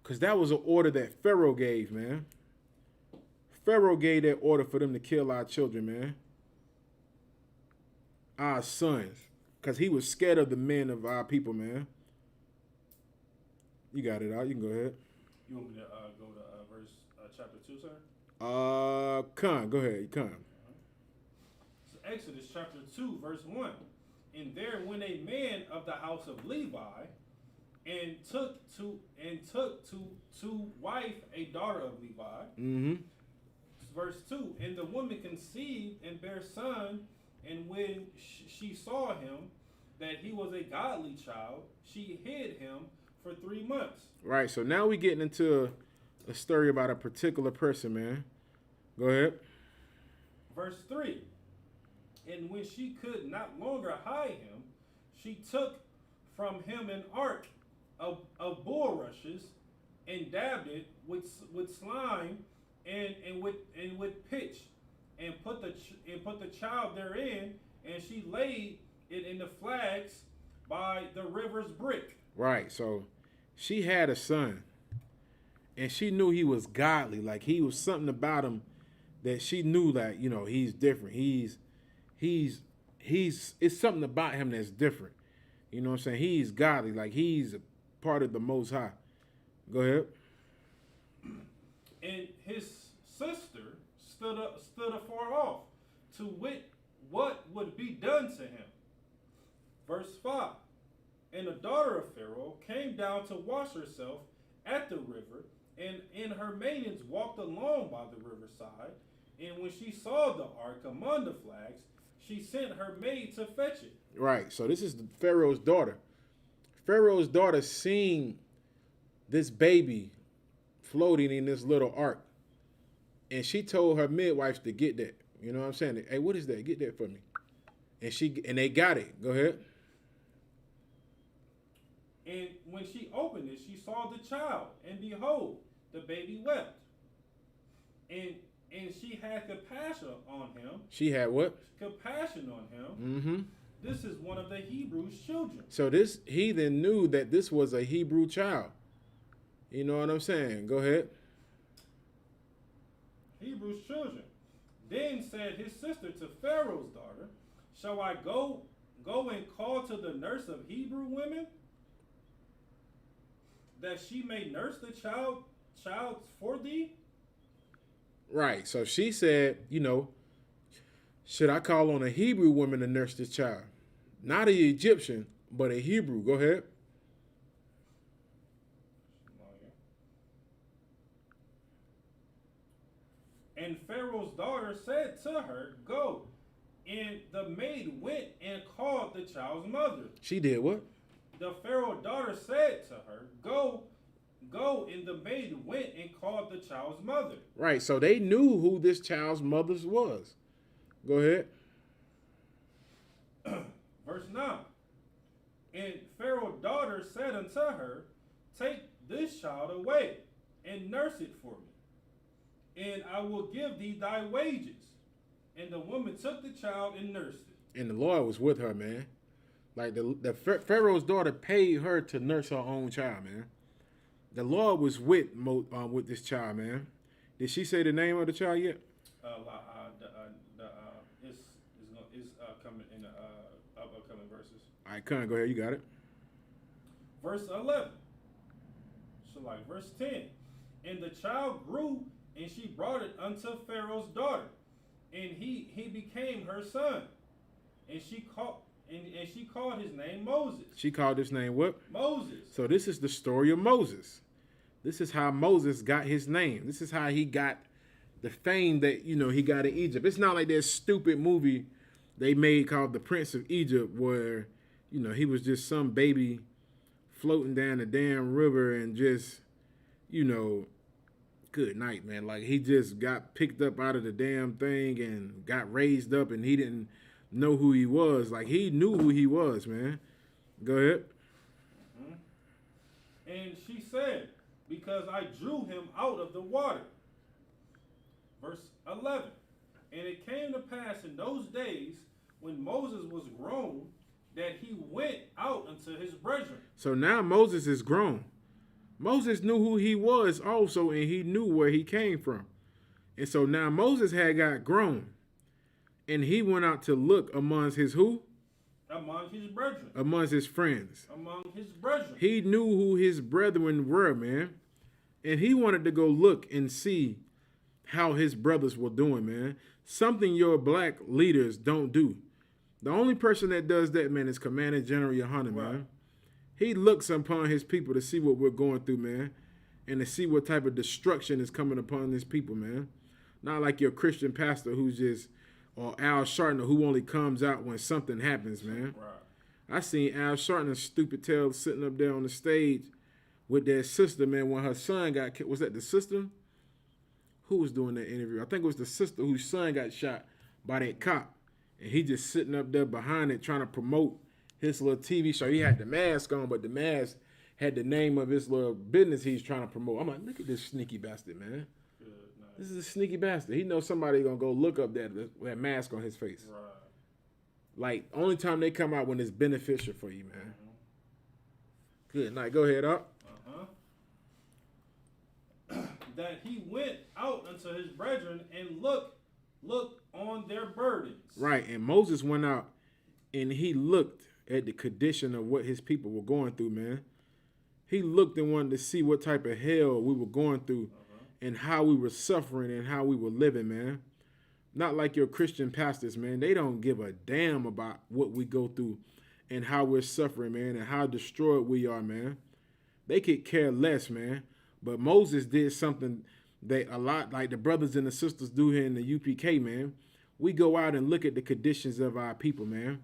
Because that was an order that Pharaoh gave, man. Pharaoh gave that order for them to kill our children, man. Our sons. Because he was scared of the men of our people, man. You got it out. You can go ahead. You want me to go to verse chapter 2, sir? Con. Go ahead. Con. So Exodus chapter 2, verse 1. And there went a man of the house of Levi, and took to wife a daughter of Levi. Mm-hmm. Verse 2, and the woman conceived and bare son, and when she saw him, that he was a godly child, she hid him for 3 months. Right, so now we getting into a story about a particular person, man. Go ahead. Verse 3, and when she could not longer hide him, she took from him an ark of bulrushes, and dabbed it with slime and with pitch, and put the child therein, and she laid it in the flags by the river's brick. Right, so she had a son, and she knew he was godly. Like, he was something about him that she knew that, you know, he's different. It's something about him that's different. You know what I'm saying? He's godly. Like, he's a part of the Most High. Go ahead. And his sister stood afar off to wit what would be done to him. Verse 5, and the daughter of Pharaoh came down to wash herself at the river, and her maidens walked along by the riverside. And when she saw the ark among the flags, she sent her maid to fetch it. Right, so this is Pharaoh's daughter. Pharaoh's daughter seen this baby floating in this little ark, and she told her midwives to get that. You know what I'm saying? Hey, what is that? Get that for me. And they got it. Go ahead. And when she opened it, she saw the child, and behold, the baby wept. And she had compassion on him. She had what? Compassion on him. Mm-hmm. This is one of the Hebrews' children. So this heathen knew that this was a Hebrew child. You know what I'm saying? Go ahead. Hebrews' children. Then said his sister to Pharaoh's daughter, shall I go and call to the nurse of Hebrew women, that she may nurse the child for thee? Right. So she said, you know, should I call on a Hebrew woman to nurse this child? Not an Egyptian, but a Hebrew. Go ahead. And Pharaoh's daughter said to her, "Go." And the maid went and called the child's mother. She did what? The Pharaoh's daughter said to her, "Go." And the maid went and called the child's mother. Right, so they knew who this child's mother was. Go ahead. Verse 9. And Pharaoh's daughter said unto her, "Take this child away and nurse it for me, and I will give thee thy wages." And the woman took the child and nursed it. And the Lord was with her, man. Like the Pharaoh's daughter paid her to nurse her own child, man. The Lord was with this child, man. Did she say the name of the child yet? It's coming in the upcoming verses. All right, come on, go ahead. You got it. Verse 11. So like verse 10. And the child grew, and she brought it unto Pharaoh's daughter, and he became her son, and she called his name Moses. She called his name what? Moses. So this is the story of Moses. This is how Moses got his name. This is how he got the fame that, he got in Egypt. It's not like that stupid movie they made called The Prince of Egypt where, he was just some baby floating down the damn river and just, good night, man. Like he just got picked up out of the damn thing and got raised up and he didn't know who he was. Like he knew who he was, man. Go ahead. And she said, "Because I drew him out of the water." Verse 11. And it came to pass in those days when Moses was grown that he went out unto his brethren. So now Moses is grown. Moses knew who he was also, and he knew where he came from. And so now Moses had got grown, and he went out to look amongst his who? Among his brethren. Amongst his friends. Among his brethren. He knew who his brethren were, man. And he wanted to go look and see how his brothers were doing, man. Something your black leaders don't do. The only person that does that, man, is Commander General Yohana, man. He looks upon his people to see what we're going through, man, and to see what type of destruction is coming upon his people, man. Not like your Christian pastor who's just, or Al Sharpton who only comes out when something happens, man. I seen Al Sharpton's stupid tail sitting up there on the stage with that sister, man, when her son got killed. Was that the sister? Who was doing that interview? I think it was the sister whose son got shot by that cop. And he just sitting up there behind it trying to promote his little TV show. He had the mask on, but the mask had the name of his little business he's trying to promote. I'm like, look at this sneaky bastard, man. Good, nice. This is a sneaky bastard. He knows somebody gonna go look up that mask on his face. Right. Like, only time they come out when it's beneficial for you, man. Good night. Go ahead, up. That he went out unto his brethren and looked on their burdens. Right, and Moses went out and he looked at the condition of what his people were going through, man. He looked and wanted to see what type of hell we were going through and how we were suffering and how we were living, man. Not like your Christian pastors, man. They don't give a damn about what we go through and how we're suffering, man, and how destroyed we are, man. They could care less, man. But Moses did something that a lot like the brothers and the sisters do here in the UPK, man. We go out and look at the conditions of our people, man.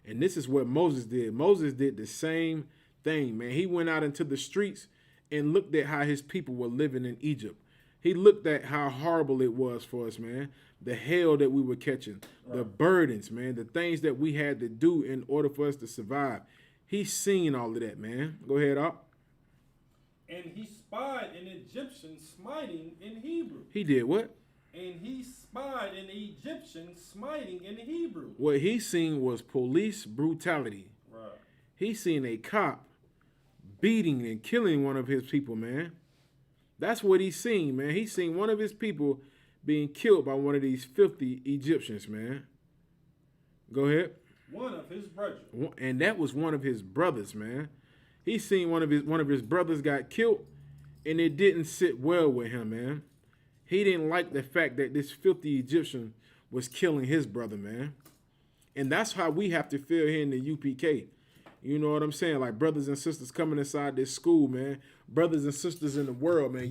And this is what Moses did. Moses did the same thing, man. He went out into the streets and looked at how his people were living in Egypt. He looked at how horrible it was for us, man. The hell that we were catching, the burdens, man, the things that we had to do in order for us to survive. He's seen all of that, man. Go ahead, up. And he spied an Egyptian smiting in Hebrew. He did what? And he spied an Egyptian smiting in Hebrew. What he seen was police brutality. Right. He seen a cop beating and killing one of his people, man. That's what he seen, man. He seen one of his people being killed by one of these filthy Egyptians, man. Go ahead. One of his brethren. And that was one of his brothers, man. He seen one of his brothers got killed, and it didn't sit well with him, man. He didn't like the fact that this filthy Egyptian was killing his brother, man. And that's how we have to feel here in the UPK. You know what I'm saying? Like brothers and sisters coming inside this school, man. Brothers and sisters in the world, man.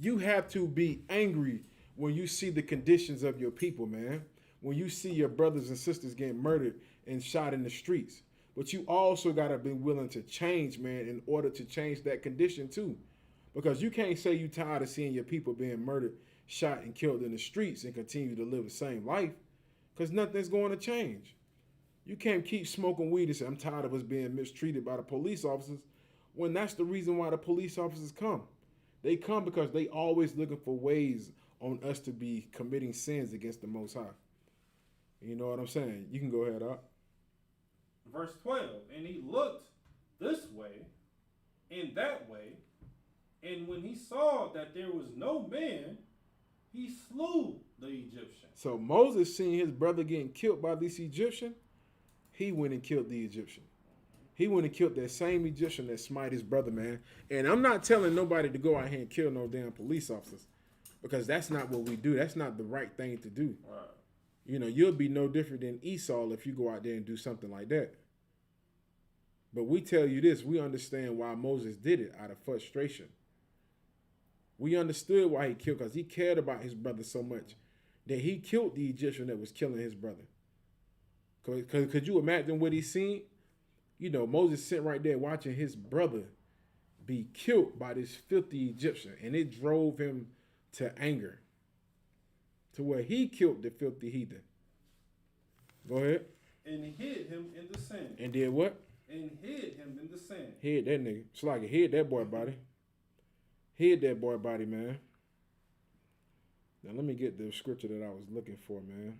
You have to be angry when you see the conditions of your people, man. When you see your brothers and sisters getting murdered and shot in the streets. But you also got to be willing to change, man, in order to change that condition too. Because you can't say you tired of seeing your people being murdered, shot, and killed in the streets and continue to live the same life. Because nothing's going to change. You can't keep smoking weed and say, I'm tired of us being mistreated by the police officers, when that's the reason why the police officers come. They come because they always looking for ways on us to be committing sins against the Most High. You know what I'm saying? You can go ahead up. Verse 12, and he looked this way and that way, and when he saw that there was no man, he slew the Egyptian. So Moses seen his brother getting killed by this Egyptian. He went and killed the Egyptian. He went and killed that same Egyptian that smite his brother, man. And I'm not telling nobody to go out here and kill no damn police officers, because that's not what we do. That's not the right thing to do. Right. You know, you'll be no different than Esau if you go out there and do something like that. But we tell you this, we understand why Moses did it out of frustration. We understood why he killed, because he cared about his brother so much that he killed the Egyptian that was killing his brother. Could you imagine what he seen? You know, Moses sitting right there watching his brother be killed by this filthy Egyptian, and it drove him to anger, to where he killed the filthy heathen. Go ahead. And hid him in the sand. And did what? And hid him in the sand. Hid that nigga. It's like it hid that boy body. Hid that boy body, man. Now let me get the scripture that I was looking for, man.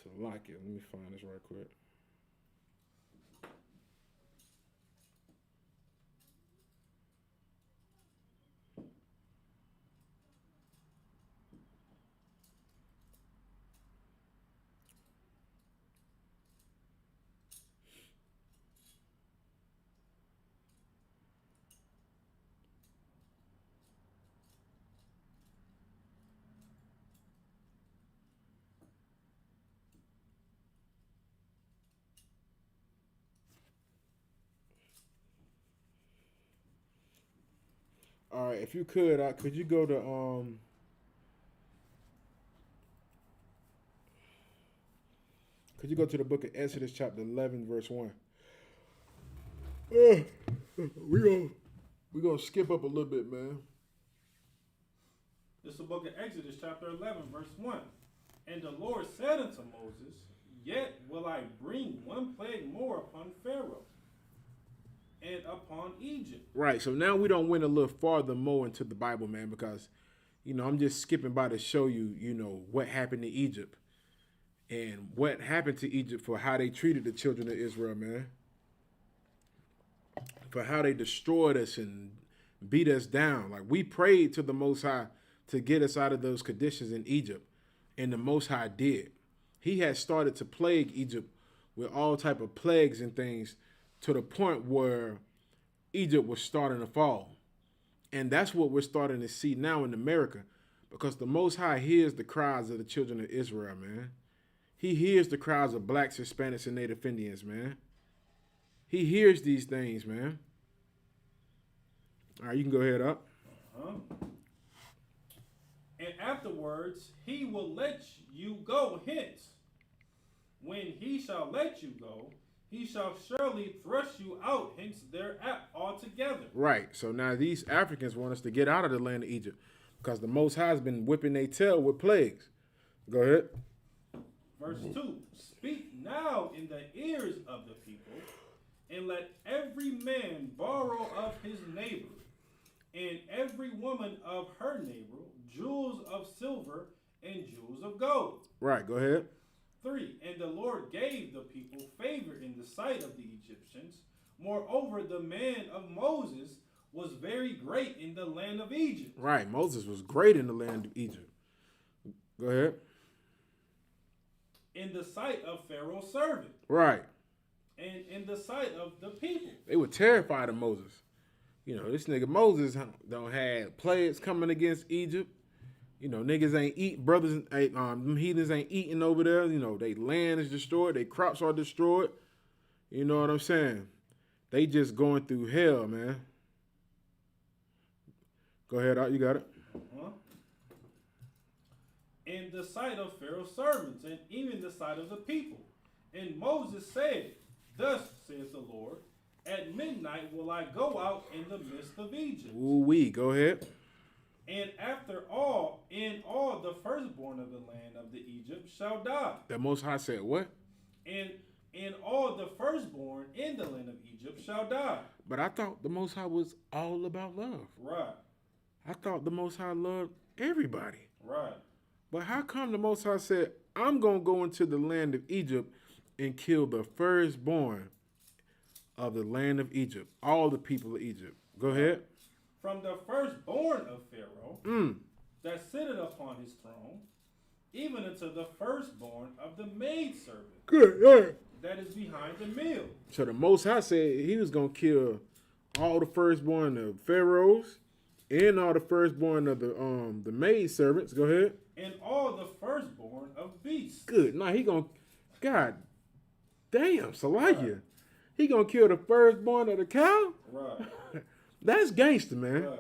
So like it. Let me find this right quick. All right, if you could you go to could you go to the book of Exodus chapter 11 verse 1? We gonna skip up a little bit, man. This is the book of Exodus chapter 11 verse 1. And the Lord said unto Moses, Yet will I bring one plague more upon Pharaoh and upon Egypt. Right, so now we don't went a little farther more into the Bible, man, because, you know, I'm just skipping by to show you, you know, what happened to Egypt and what happened to Egypt for how they treated the children of Israel, man. For how they destroyed us and beat us down. Like, we prayed to the Most High to get us out of those conditions in Egypt, and the Most High did. He had started to plague Egypt with all type of plagues and things, to the point where Egypt was starting to fall. And that's what we're starting to see now in America, because the Most High hears the cries of the children of Israel, man. He hears the cries of blacks, Hispanics, and Native Indians, man. He hears these things, man. All right, you can go ahead up. And afterwards he will let you go hence. When he shall let you go, he shall surely thrust you out hence thereat altogether. Right. So now these Africans want us to get out of the land of Egypt, because the Most High has been whipping their tail with plagues. Go ahead. Verse 2. Speak now in the ears of the people, and let every man borrow of his neighbor, and every woman of her neighbor, jewels of silver and jewels of gold. Right. Go ahead. 3. And the Lord gave the people favor in the sight of the Egyptians. Moreover, the man of Moses was very great in the land of Egypt. Right. Moses was great in the land of Egypt. Go ahead. In the sight of Pharaoh's servant. Right. And in the sight of the people. They were terrified of Moses. You know, this nigga Moses don't have plagues coming against Egypt. You know, niggas ain't eat, brothers, them heathens ain't eating over there. You know, they land is destroyed, their crops are destroyed. You know what I'm saying? They just going through hell, man. Go ahead, you got it. in the sight of Pharaoh's servants, and even the sight of the people. And Moses said, Thus saith the Lord, at midnight will I go out in the midst of Egypt. Ooh-wee, go ahead. And after all, in all the firstborn of the land of the Egypt shall die. The Most High said what? And in all the firstborn in the land of Egypt shall die. But I thought the Most High was all about love. Right. I thought the Most High loved everybody. Right. But how come the Most High said, I'm going to go into the land of Egypt and kill the firstborn of the land of Egypt, all the people of Egypt? Go ahead. From the firstborn of Pharaoh that sitteth upon his throne, even unto the firstborn of the maidservant Good. that is behind the mill. So the Most High said he was going to kill all the firstborn of Pharaohs and all the firstborn of the maidservants. Go ahead. And all the firstborn of beasts. Good. Now he going to, God damn, Salakia. He going to kill the firstborn of the cow? Right. That's gangster, man. Right.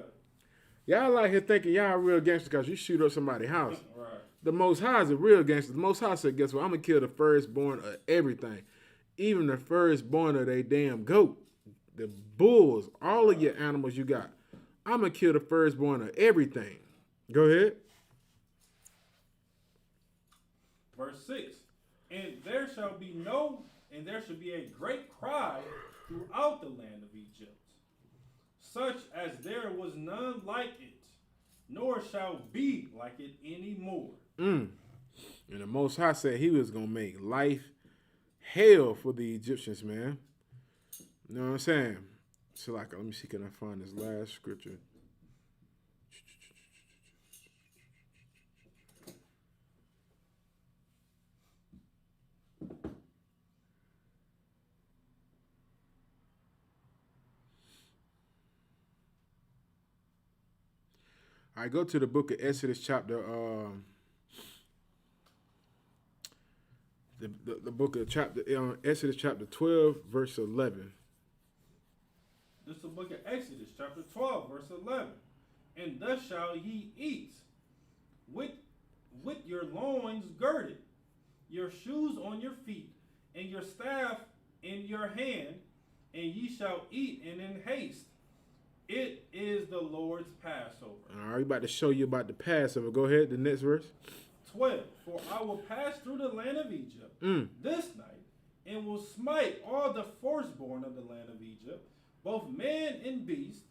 Y'all out here thinking y'all real gangster because you shoot up somebody's house. Right. The Most High is a real gangster. The Most High said, guess what? I'm going to kill the firstborn of everything. Even the firstborn of they damn goat. The bulls, all of your animals you got. I'm going to kill the firstborn of everything. Go ahead. Verse 6. And there shall be a great cry throughout the land of Egypt, such as there was none like it, nor shall be like it anymore. And the Most High said he was going to make life hell for the Egyptians, man. You know what I'm saying? So, like, let me see, can I find this last scripture? I go to the book of Exodus chapter, the book of Exodus chapter 12, verse 11. This is the book of Exodus, chapter 12, verse 11. And thus shall ye eat with your loins girded, your shoes on your feet, and your staff in your hand, and ye shall eat and in haste. It is the Lord's Passover. All right, we about to show you about the Passover. Go ahead, the next verse. 12. For I will pass through the land of Egypt this night, and will smite all the firstborn of the land of Egypt, both man and beast,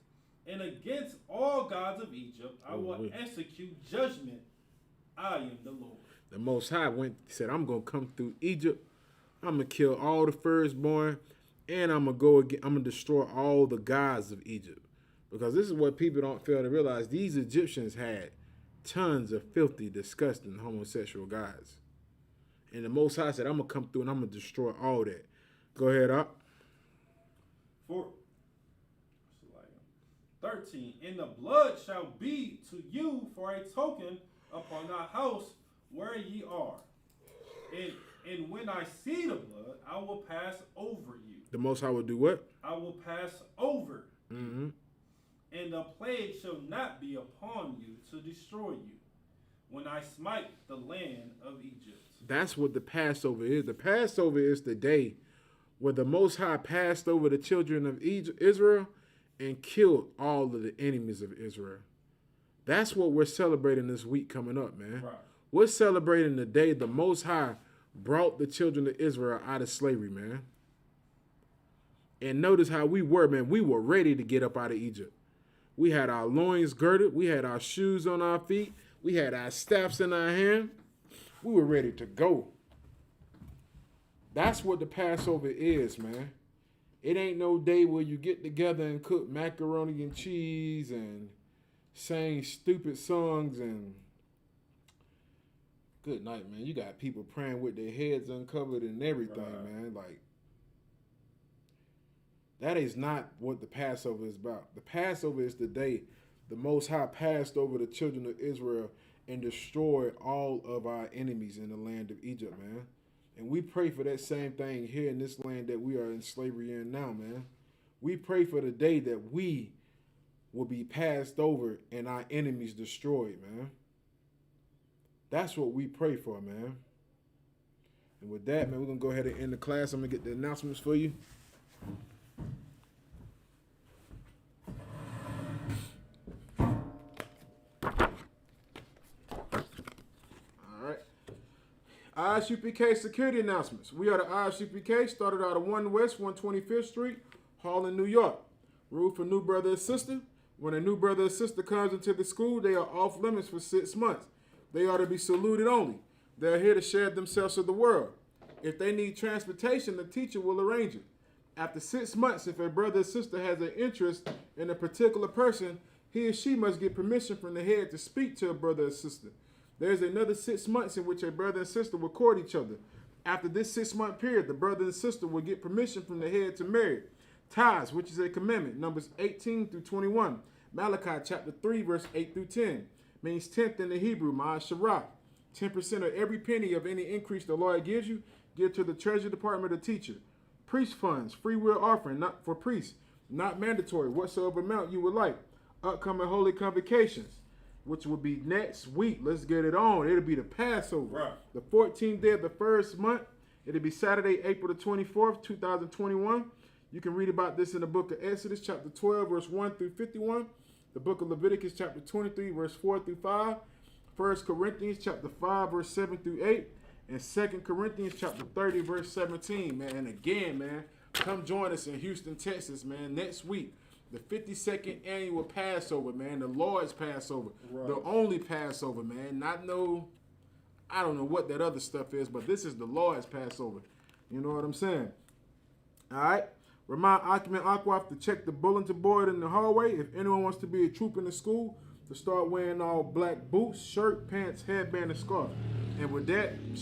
and against all gods of Egypt I will execute judgment. I am the Lord. The Most High said, I'm going to come through Egypt. I'm going to kill all the firstborn, and I'm going to destroy all the gods of Egypt. Because this is what people don't fail to realize. These Egyptians had tons of filthy, disgusting, homosexual gods. And the Most High said, I'm going to come through and I'm going to destroy all that. Go ahead, up. 13. And the blood shall be to you for a token upon the house where ye are. And when I see the blood, I will pass over you. The Most High will do what? I will pass over. Mm-hmm. And the plague shall not be upon you to destroy you, when I smite the land of Egypt. That's what the Passover is. The Passover is the day where the Most High passed over the children of Israel and killed all of the enemies of Israel. That's what we're celebrating this week coming up, man. Right. We're celebrating the day the Most High brought the children of Israel out of slavery, man. And notice how we were, man. We were ready to get up out of Egypt. We had our loins girded. We had our shoes on our feet. We had our staffs in our hand. We were ready to go. That's what the Passover is, man. It ain't no day where you get together and cook macaroni and cheese and sing stupid songs and good night, man. You got people praying with their heads uncovered and everything, man. Like, that is not what the Passover is about. The Passover is the day the Most High passed over the children of Israel and destroyed all of our enemies in the land of Egypt, man. And we pray for that same thing here in this land that we are in slavery in now, man. We pray for the day that we will be passed over and our enemies destroyed, man. That's what we pray for, man. And with that, man, we're going to go ahead and end the class. I'm going to get the announcements for you. ISUPK security announcements. We are the ISUPK, started out of 1 West 125th Street, Harlem, New York. Rule for new brother or sister. When a new brother or sister comes into the school, they are off limits for 6 months. They are to be saluted only. They are here to share themselves with the world. If they need transportation, the teacher will arrange it. After 6 months, if a brother or sister has an interest in a particular person, he or she must get permission from the head to speak to a brother or sister. There is another 6 months in which a brother and sister will court each other. After this 6-month period, the brother and sister will get permission from the head to marry. Tithes, which is a commandment, Numbers 18 through 21. Malachi chapter 3, verse 8 through 10, means 10th in the Hebrew, Ma'asharah. 10% of every penny of any increase the Lord gives you, give to the treasury department of the teacher. Priest funds, free will offering, not for priests, not mandatory, whatsoever amount you would like. Upcoming holy convocations, which will be next week. Let's get it on. It'll be the Passover. Right. The 14th day of the first month. It'll be Saturday, April the 24th, 2021. You can read about this in the book of Exodus, chapter 12, verse 1 through 51. The book of Leviticus, chapter 23, verse 4 through 5. 1 Corinthians, chapter 5, verse 7 through 8. And 2 Corinthians, chapter 30, verse 17, man. And again, man, come join us in Houston, Texas, man, next week. The 52nd annual Passover, man. The Lord's Passover. Right. The only Passover, man. Not no, I don't know what that other stuff is, but this is the Lord's Passover. You know what I'm saying? All right. Remind occupant Aquaf to check the bulletin board in the hallway. If anyone wants to be a troop in the school, to start wearing all black boots, shirt, pants, headband, and scarf. And with that,